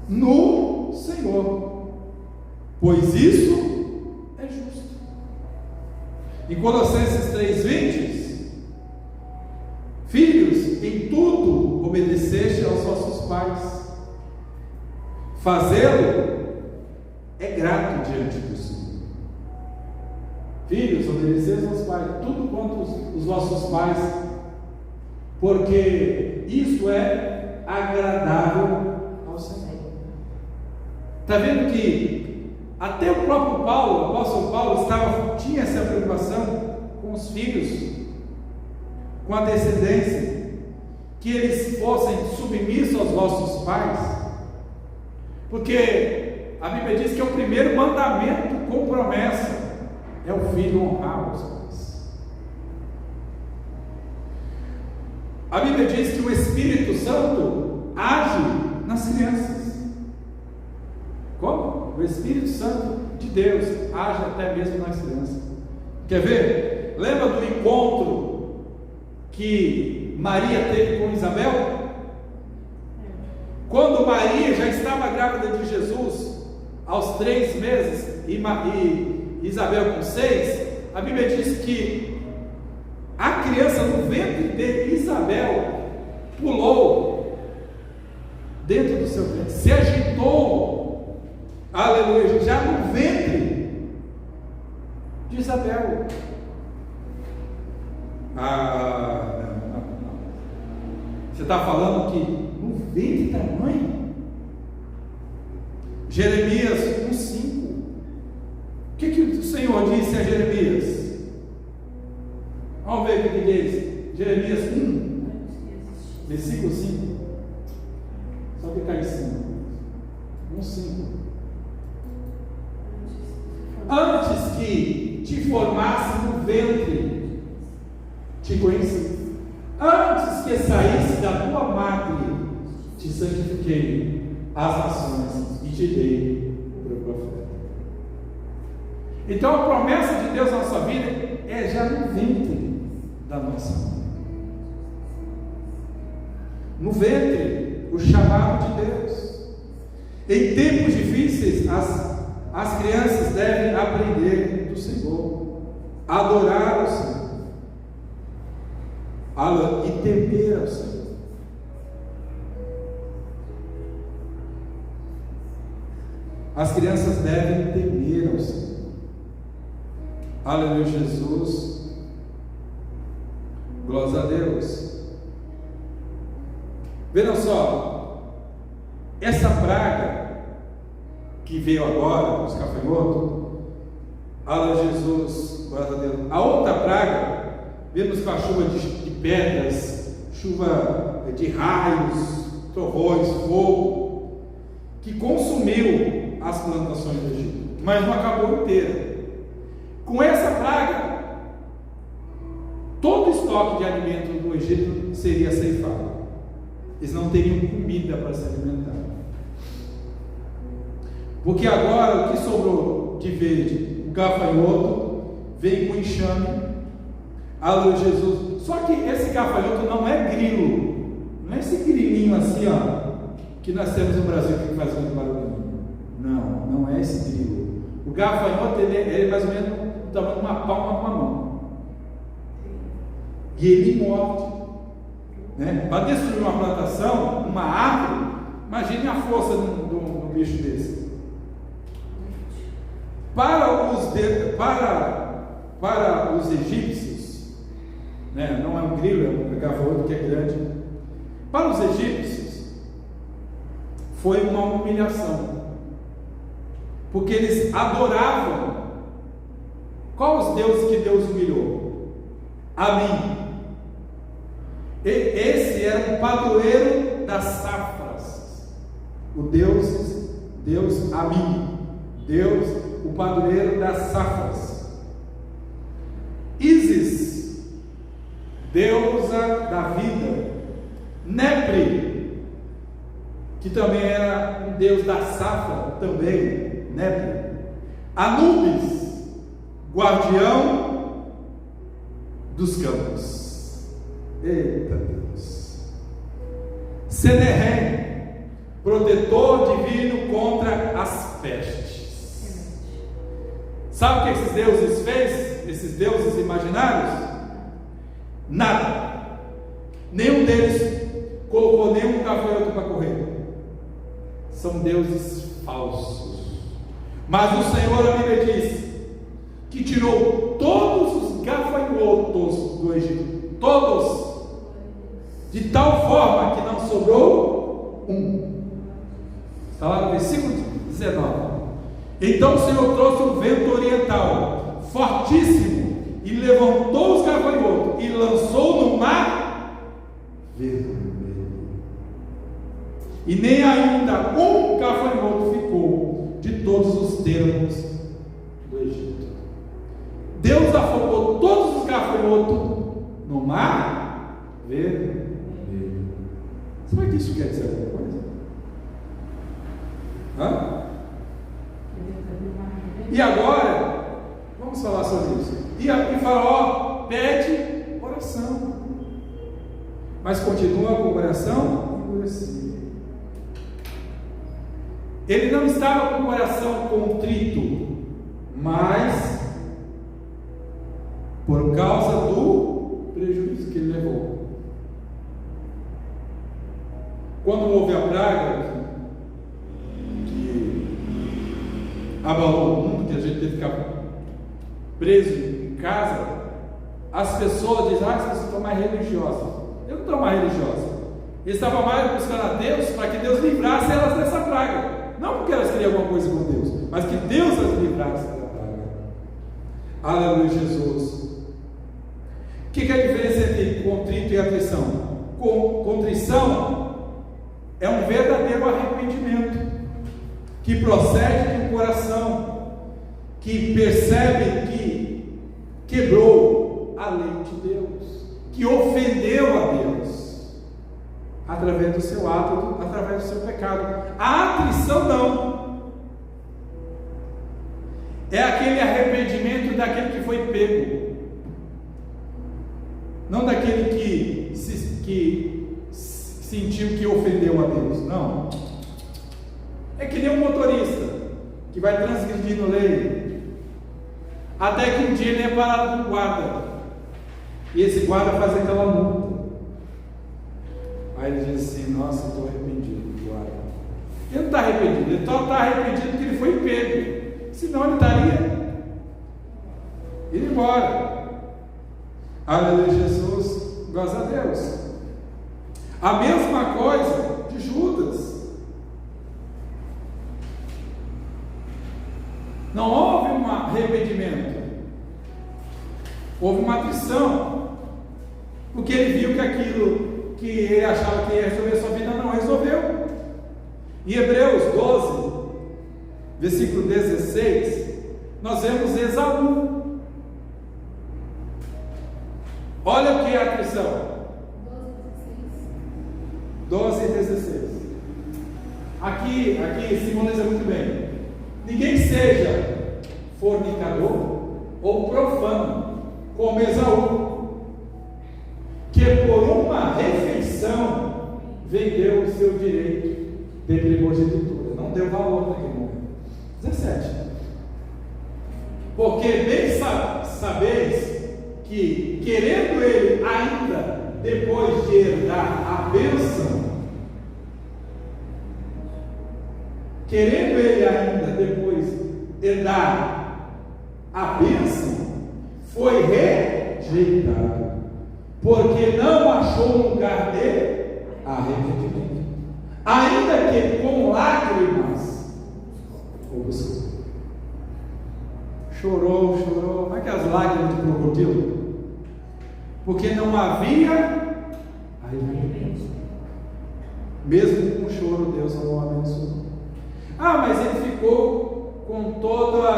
no Senhor, pois isso é justo. Em Colossenses 3:20, filhos, em tudo obedeceste aos vossos pais. Fazê-lo é grato diante do Senhor. Filhos, obedeceis aos pais, tudo quanto os vossos pais, porque isso é agradável ao Senhor. Está vendo que até o próprio Paulo, o apóstolo Paulo, tinha essa preocupação com os filhos, com a descendência, que eles fossem submissos aos vossos pais, porque a Bíblia diz que é o primeiro mandamento com promessa, é o filho honrar os pais. A Bíblia diz que o Espírito Santo age nas crianças. Como? O Espírito Santo de Deus age até mesmo nas crianças. Quer ver? Lembra do encontro que Maria teve com Isabel? Quando Maria já estava grávida de Jesus, aos 3 meses, e Isabel com 6, a Bíblia diz que a criança no ventre de Isabel pulou dentro do seu ventre, se agitou, aleluia, já no ventre de Isabel. Não. Você está falando que no ventre da mãe? Jeremias 1:5. O que o Senhor disse a Jeremias? Vamos ver o que diz. Jeremias 1, versículo 5. Só ficar em cima. 1:5. Antes que te formasse no ventre, te conheci. Antes que saísse da tua madre, te santifiquei as nações e te dei para o profeta. Então a promessa de Deus na nossa vida é já no ventre da nossa mãe. No ventre, o chamado de Deus. Em tempos difíceis, as crianças devem aprender do Senhor, adorar o Senhor e temer ao Senhor. As crianças devem temer ao Senhor. Aleluia, Jesus. Glória a Deus. Vejam só, essa praga que veio agora, os gafanhotos, aleluia, Jesus, glória a Deus. A outra praga vemos com a chuva de pedras, chuva de raios, trovões, fogo, que consumiu as plantações do Egito, mas não acabou inteira. Com essa praga, todo o estoque de alimento do Egito seria ceifado. Eles não teriam comida para se alimentar. Porque agora o que sobrou de verde, o gafanhoto, vem com enxame. Aleluia, Jesus. Só que esse gafanhoto não é grilo, não é esse grilinho assim, ó, que nós temos no Brasil que faz muito barulho. Não, não é esse grilo. O gafanhoto ele é mais ou menos do tamanho de uma palma com a mão. E ele morde, né? Para destruir uma plantação, uma árvore, imagine a força do bicho desse. Para os egípcios, né? Não é um grilo, é um gafanhoto que é grande. Para os egípcios, foi uma humilhação, porque eles adoravam. Qual os deuses que Deus humilhou? Amim. Esse era o padroeiro das safras, o Deus Amim, Deus, o padroeiro das safras. Ísis, deusa da vida. Nepre, que também era um deus da safra, também, Nepre. Anubis, guardião dos campos. Eita Deus. Senerém, protetor divino contra as pestes. Sabe o que esses deuses fez? Esses deuses imaginários? Nada. Nenhum deles colocou nenhum gafanhoto para correr. São deuses falsos. Mas o Senhor, a Bíblia diz, que tirou todos os gafanhotos do Egito, todos, de tal forma que não sobrou um. Está lá no versículo 19. Então o Senhor trouxe um vento oriental fortíssimo e levantou os gafanhotos e lançou no mar vermelho. E nem ainda um gafanhoto ficou de todos os termos do Egito. Deus afogou todos os gafanhotos no mar vermelho. Sabe o que isso quer dizer alguma coisa? Hã? E agora, vamos falar sobre isso. E Faraó pede oração, mas continua com o coração endurecido. Ele não estava com o coração contrito, mas por causa do prejuízo que ele levou. Quando houve a praga que abalou o mundo, que a gente teve que ficar preso em casa, as pessoas dizem: ah, vocês estão mais religiosos. Eu não estou mais religiosa. Eles estavam mais buscando a Deus para que Deus livrasse elas dessa praga. Não porque elas queriam alguma coisa com Deus, mas que Deus as livrasse da praga. Aleluia, Jesus. O que é a diferença entre contrito e atrição? Contrição é um verdadeiro arrependimento que procede do coração, que percebe que quebrou a lei de Deus, que ofendeu a Deus através do seu ato, através do seu pecado. A atrição não. É aquele arrependimento daquele que foi pego, não daquele que sentiu que ofendeu a Deus. Não. É que nem um motorista que vai transgredindo lei, até que um dia ele é parado por guarda, e esse guarda faz aquela multa. Aí ele diz assim: nossa, estou arrependido, guarda. Ele não está arrependido, ele só está arrependido porque ele foi pego, senão ele estaria indo embora. Aleluia, Jesus, glória a Deus. A mesma coisa de Judas. Não houve um arrependimento, houve uma atrição. porque ele viu que aquilo que ele achava que ia resolver sua vida não resolveu. Em Hebreus 12, versículo 16, nós vemos Esaú. Olha o que é a atrição. 12 e 16. Aqui simboliza muito bem. Ninguém seja fornicador ou profano, como Esaú, que por uma refeição vendeu o seu direito de primogenitura. Não deu valor naquele momento. 17. Porque bem sabeis que, querendo ele ainda depois de herdar a bênção, querendo ele ainda depois herdar a bênção, foi rejeitado, porque não achou lugar de arrependimento, ainda que com lágrimas o buscou. Chorou, como é que as lágrimas de crocodilo? Porque não havia arrependimento. Mesmo com o choro, Deus não o abençoou. Mas ele ficou com toda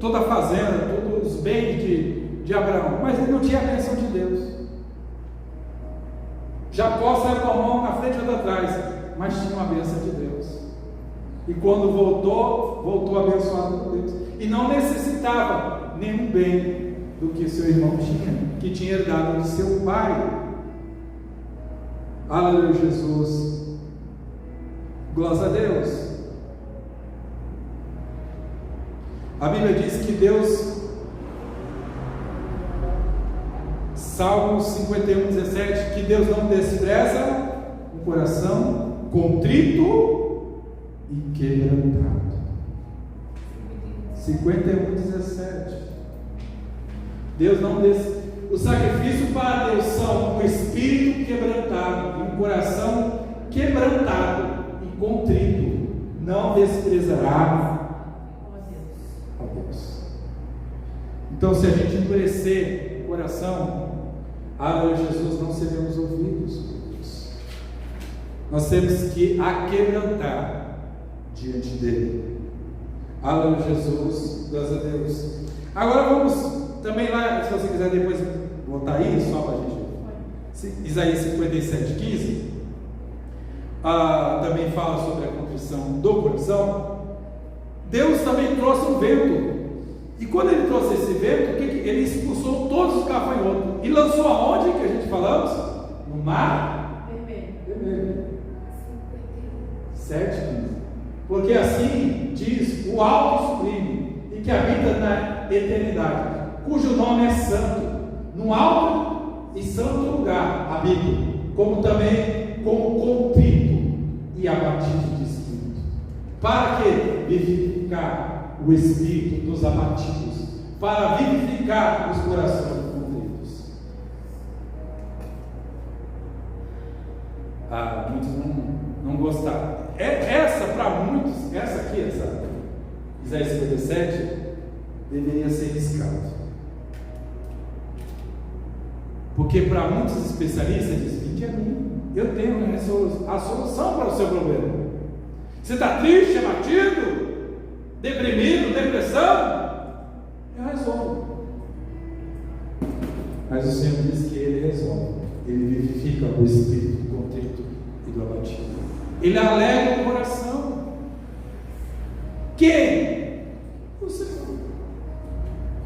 a fazenda, todos os bens de Abraão, mas ele não tinha a bênção de Deus. Jacó saiu com a mão na frente e outra atrás, mas tinha uma bênção de Deus. E quando voltou abençoado por Deus. E não necessitava nenhum bem do que seu irmão tinha, que tinha herdado de seu pai. Aleluia, Jesus. Glória a Deus. A Bíblia diz que Deus, Salmos 51:17, que Deus não despreza o coração contrito e quebrantado. 51:17. Deus não despreza. O sacrifício para Deus são um espírito quebrantado e um coração quebrantado e contrito. Não desprezará a Deus. Então, se a gente endurecer o coração, aleluia, Jesus, não seremos ouvidos por Deus. Nós temos que aquebrantar diante dele. Aleluia, Jesus, graças a Deus. Agora vamos também lá, se você quiser depois botar aí, só para a gente. Isaías 57:15. Também fala sobre a contrição do coração. Deus também trouxe um vento. E quando ele trouxe esse vento, ele expulsou todos os gafanhotos. E lançou aonde que a gente falamos? No mar vermelho. 7:15. Porque assim diz o Alto Sublime, e que habita na eternidade, cujo nome é santo, num alto e santo lugar habita, como também como contrito e abatido de espírito, para que vivificar o espírito dos abatidos, para vivificar os corações contritos. Muitos não gostaram. Essa para muitos, essa Isaías 57, deveria ser riscado. Porque para muitos especialistas dizem: vinde a mim, eu tenho a solução para o seu problema. Você está triste, abatido, deprimido, depressão? Eu resolvo. Mas o Senhor diz que Ele resolve. Ele vivifica o espírito do contrito e do abatido. Ele alegra o coração. Quem? O Senhor.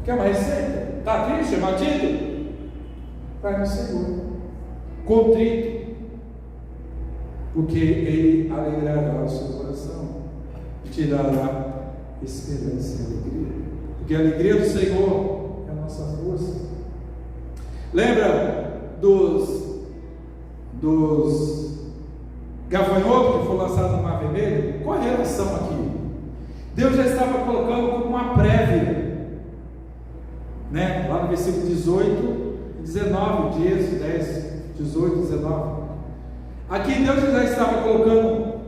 Quer uma receita? Está triste, abatido? Vai no Senhor, contrito, porque Ele alegrará o seu coração e te dará esperança e alegria, porque a alegria do Senhor é a nossa força. Lembra dos gafanhotos que foram lançados no Mar Vermelho? Qual a relação aqui? Deus já estava colocando como uma prévia, né? Lá no versículo 18 e 19 de Êxodo 10, 18 e 19. Aqui Deus já estava colocando,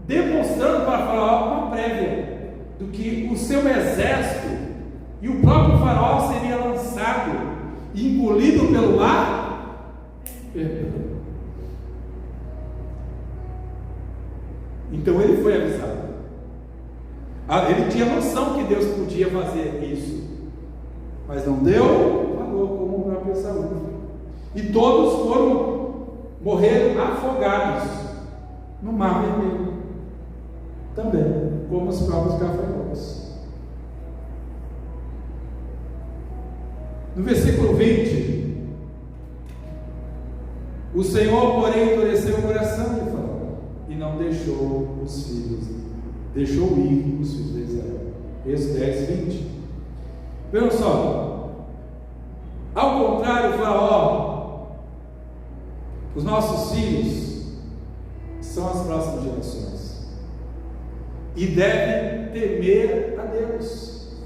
demonstrando para Faraó uma prévia do que o seu exército e o próprio Faraó seria lançado engolido pelo mar, perdeu. Então ele foi avisado. Ele tinha noção que Deus podia fazer isso, mas não deu valor, como o próprio Esaú. E todos morreram afogados no Mar Vermelho, também, como os próprios gafanhotos. No versículo 20, o Senhor, porém, endureceu o coração de Faraó e não deixou ir os filhos de Israel. Êxodo 10, 20. Vejam só, ao contrário, Faraó, os nossos filhos são as próximas gerações e devem temer a Deus.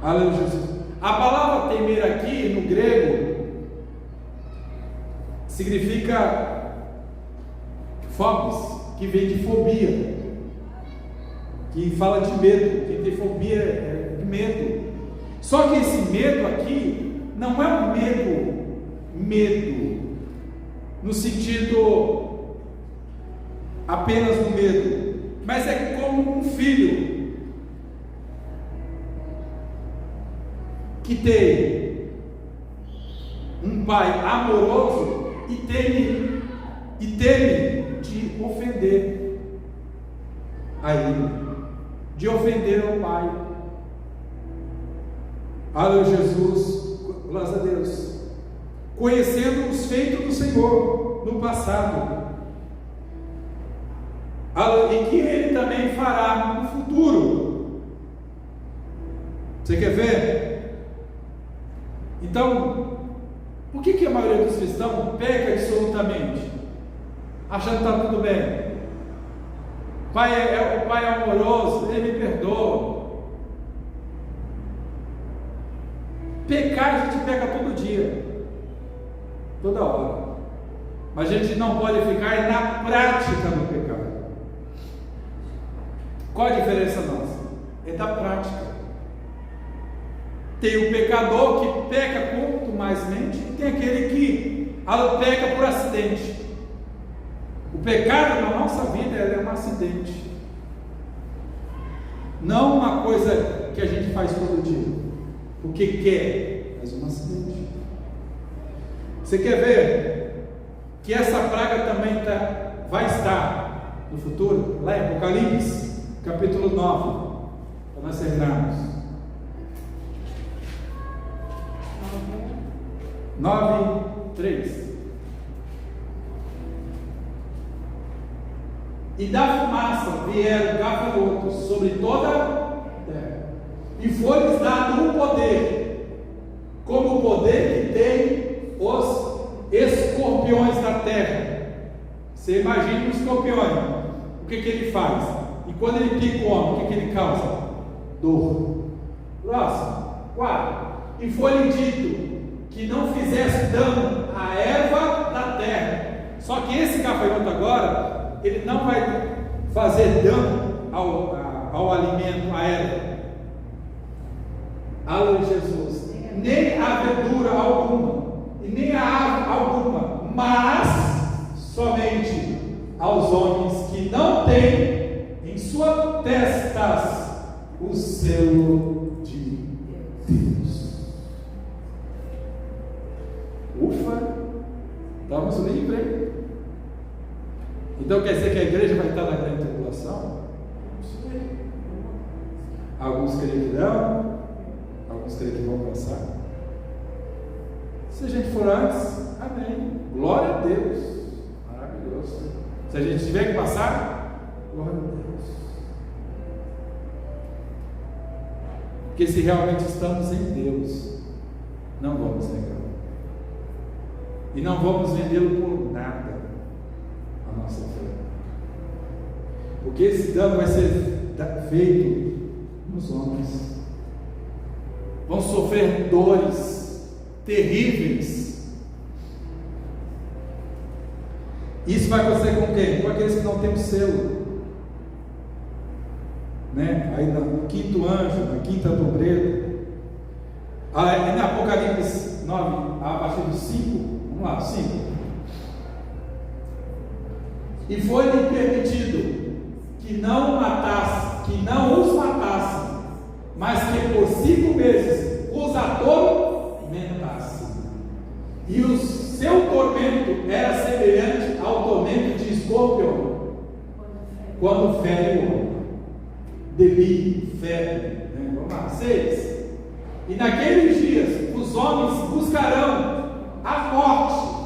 Aleluia. A palavra temer aqui no grego significa phobos, que vem de fobia, que fala de medo. Quem tem fobia é medo. Só que esse medo aqui não é um medo no sentido apenas do medo, mas é como um filho que tem um pai amoroso e teme de ofender a ele, de ofender ao pai. Aleluia, Jesus, glória a Deus. Conhecendo os feitos do Senhor no passado, e que Ele também fará no futuro. Você quer ver? Então, por que a maioria dos cristãos peca absolutamente, achando que está tudo bem? O pai é amoroso, Ele me perdoa. Pecar a gente peca todo dia, toda hora, mas a gente não pode ficar na prática do pecado. Qual a diferença nossa? É da prática. Tem o pecador que peca contumazmente, e tem aquele que peca por acidente. O pecado na nossa vida é um acidente, não uma coisa que a gente faz todo dia porque quer, mas um acidente. Você quer ver que essa praga também vai estar no futuro? Lá em Apocalipse, capítulo 9, para nós terminarmos. 9:3. E da fumaça vieram gafanhotos sobre toda a terra, e foi-lhes dado um poder, como o poder que tem os escorpiões da terra. Você imagina um escorpião, o que ele faz? E quando ele pica o homem, o que ele causa? Dor. Próximo, 4. E foi-lhe dito que não fizesse dano à erva da terra. Só que esse gafanhoto agora, ele não vai fazer dano ao alimento, à erva. Aleluia, Jesus. Nem a verdura alguma, e nem a árvore alguma, mas somente aos homens que não têm em suas testas o selo de Deus. Ufa, estamos livres. Então quer dizer que a igreja vai estar na grande tribulação? Alguns creem que não, alguns creem que vão passar. Se a gente for antes, amém. Glória a Deus. Maravilhoso. Se a gente tiver que passar, glória a Deus. Porque se realmente estamos em Deus, não vamos negar. E não vamos vendê-lo por nada, a nossa fé. Porque esse dano vai ser feito nos homens. Vão sofrer dores terríveis. Isso vai acontecer com quem? Com aqueles que não têm o selo, né? Aí no quinto anjo, na quinta pobreza, Em Apocalipse 9, a partir do 5, vamos lá, 5. E foi-lhe permitido que não os matasse, mas que por 5 meses os atormentasse. E o seu tormento era semelhante ao tormento de escorpião, quando fere o homem. Delírio, febre. Vamos lá, 6. E naqueles dias os homens buscarão a morte.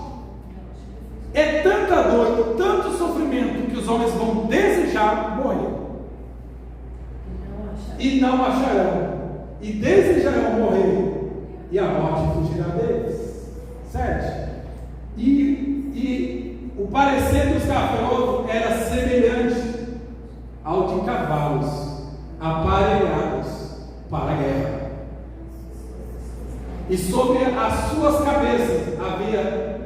É tanta dor, tanto sofrimento, que os homens vão desejar morrer e não acharão, e desejarão morrer, e a morte fugirá deles. 7. E o parecer dos cavalos era semelhante ao de cavalos aparelhados para a guerra, e sobre as suas cabeças havia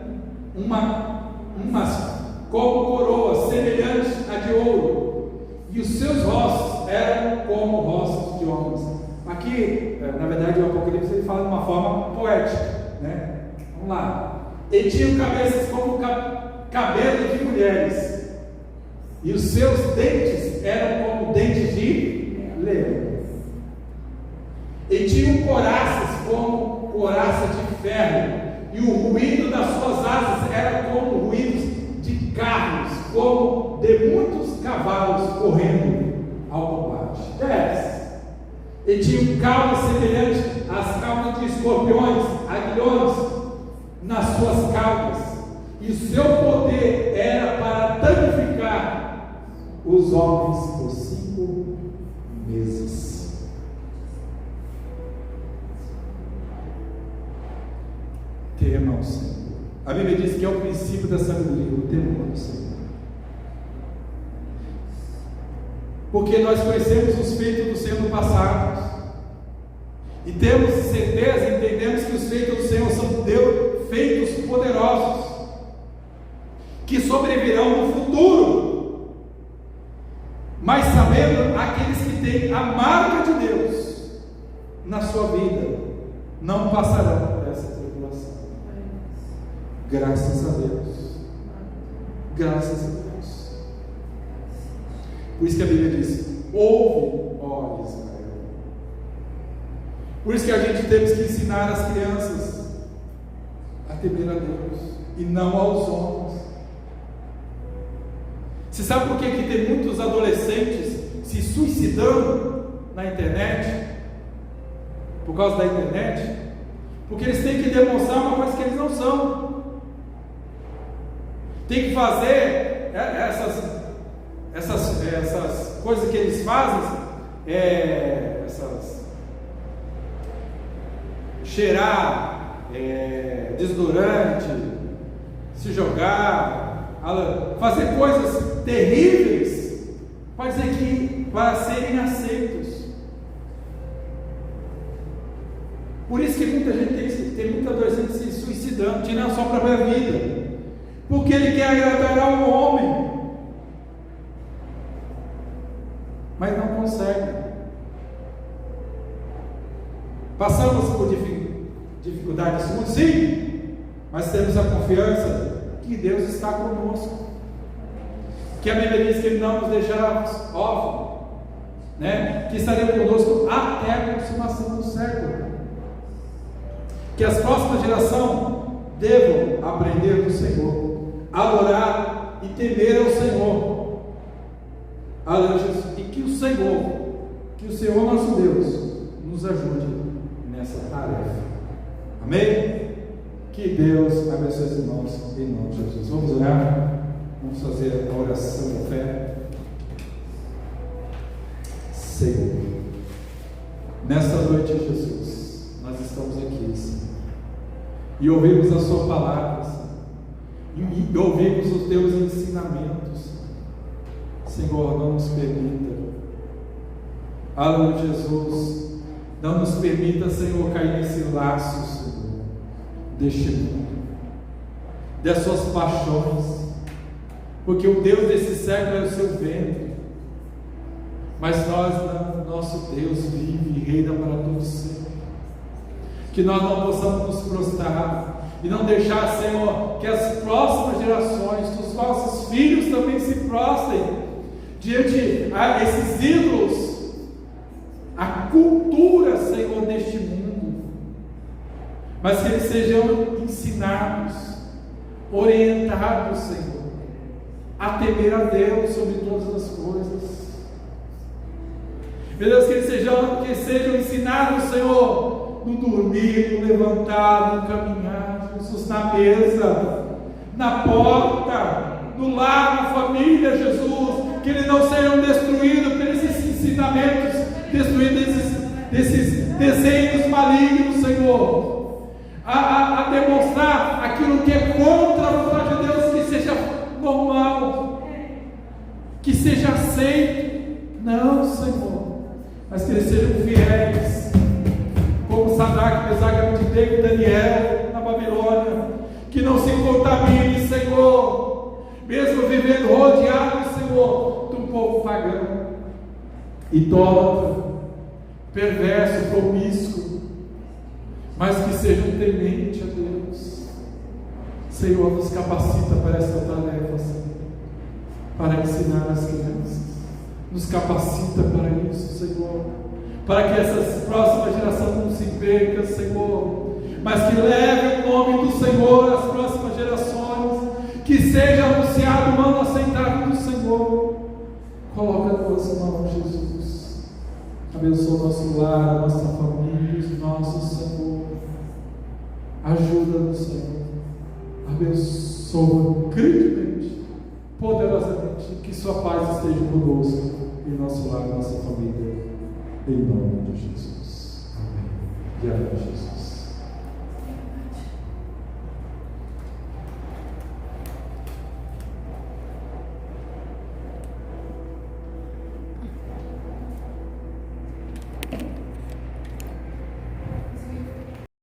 umas como coroas semelhantes a de ouro, e os seus rostos eram como rostos de homens. Aqui, na verdade, o Apocalipse ele fala de uma forma poética, né? Vamos lá. E tinham cabeças como cabelo de mulheres, e os seus dentes eram como dentes de leão. E tinham coraças como coraça de ferro, e o ruído das suas asas era como ruídos de carros, como de muitos cavalos correndo ao combate. 10. E tinham caudas semelhantes às caudas de escorpiões, aguilhões nas suas caudas, e o seu poder era para danificar os homens por 5 meses. Temam o Senhor. A Bíblia diz que é o princípio da sabedoria, o temor do Senhor. Porque nós conhecemos os feitos do Senhor no passado, e temos certeza, entendemos que os feitos do Senhor são feitos poderosos, que sobrevirão no futuro. Mas sabendo, aqueles que têm a marca de Deus na sua vida não passarão por essa tribulação. Graças a Deus. Graças a Deus. Por isso que a Bíblia diz: ouve, ó Israel. Por isso que a gente temos que ensinar as crianças a temer a Deus e não aos homens. Você sabe por que tem muitos adolescentes se suicidando na internet? Por causa da internet? Porque eles têm que demonstrar uma coisa que eles não são. Tem que fazer essas coisas que eles fazem, cheirar desodorante, se jogar, fazer coisas terríveis para dizer que para serem aceitos. Por isso que muita gente tem muita adolescente se suicidando, tirando a sua própria vida, porque ele quer agradar ao homem, mas não consegue. Passamos por dificuldades, sim, mas temos a confiança que Deus está conosco, que a Bíblia diz que Ele não nos deixará órfãos, né? Que estaremos conosco até a consumação do século. Que as próximas gerações devam aprender do Senhor, adorar e temer ao Senhor. Aleluia. E que o Senhor nosso Deus nos ajude nessa tarefa. Amém? Que Deus abençoe os irmãos em nome de Jesus. Vamos orar, vamos fazer a oração da fé. Senhor, nesta noite, Jesus, nós estamos aqui, Senhor, e ouvimos a Sua palavra, Senhor, e ouvimos os Teus ensinamentos. Senhor, não nos permita, aleluia, Jesus, não nos permita, Senhor, cair nesse laço, Senhor, deste mundo, dessas paixões, porque o Deus desse século é o seu ventre, mas nós não, nosso Deus vive e reina para todo sempre. que nós não possamos nos prostrar e não deixar, Senhor, que as próximas gerações, que os nossos filhos também se prostrem diante a esses ídolos, a cultura, Senhor, deste mundo, mas que eles sejam ensinados, orientados, Senhor, a temer a Deus sobre todas as coisas. Meu Deus, que eles sejam ensinados, Senhor, no dormir, no levantar, no caminhar, Jesus, na mesa, na porta, no lar, na família, Jesus, que eles não sejam destruídos por esses ensinamentos, destruídos desses desenhos malignos, Senhor, a demonstrar aquilo que é contra a vontade de Deus, que seja normal, que seja aceito. Não, Senhor, mas que eles sejam fiéis, como Sadraque, Mesaque, Abednego e Daniel na Babilônia, que não se contamine, Senhor, mesmo vivendo rodeado, Senhor, de um povo pagão, idólatra, perverso, promíscuo, mas que sejam tementes a Deus. Senhor, nos capacita para esta tarefa, Senhor, para ensinar as crianças. Nos capacita para isso, Senhor, para que essa próxima geração não se perca, Senhor, mas que leve o nome do Senhor às próximas gerações, que seja anunciado o mano aceitável do Senhor. Coloca nas tuas mãos, Jesus, abençoa o nosso lar, a nossa família, os nossos, Senhor, ajuda-nos, Senhor, abençoa grandemente, poderosamente, que sua paz esteja conosco, em nosso lar, em nossa família, em nome de Jesus. Amém. E amém, Jesus.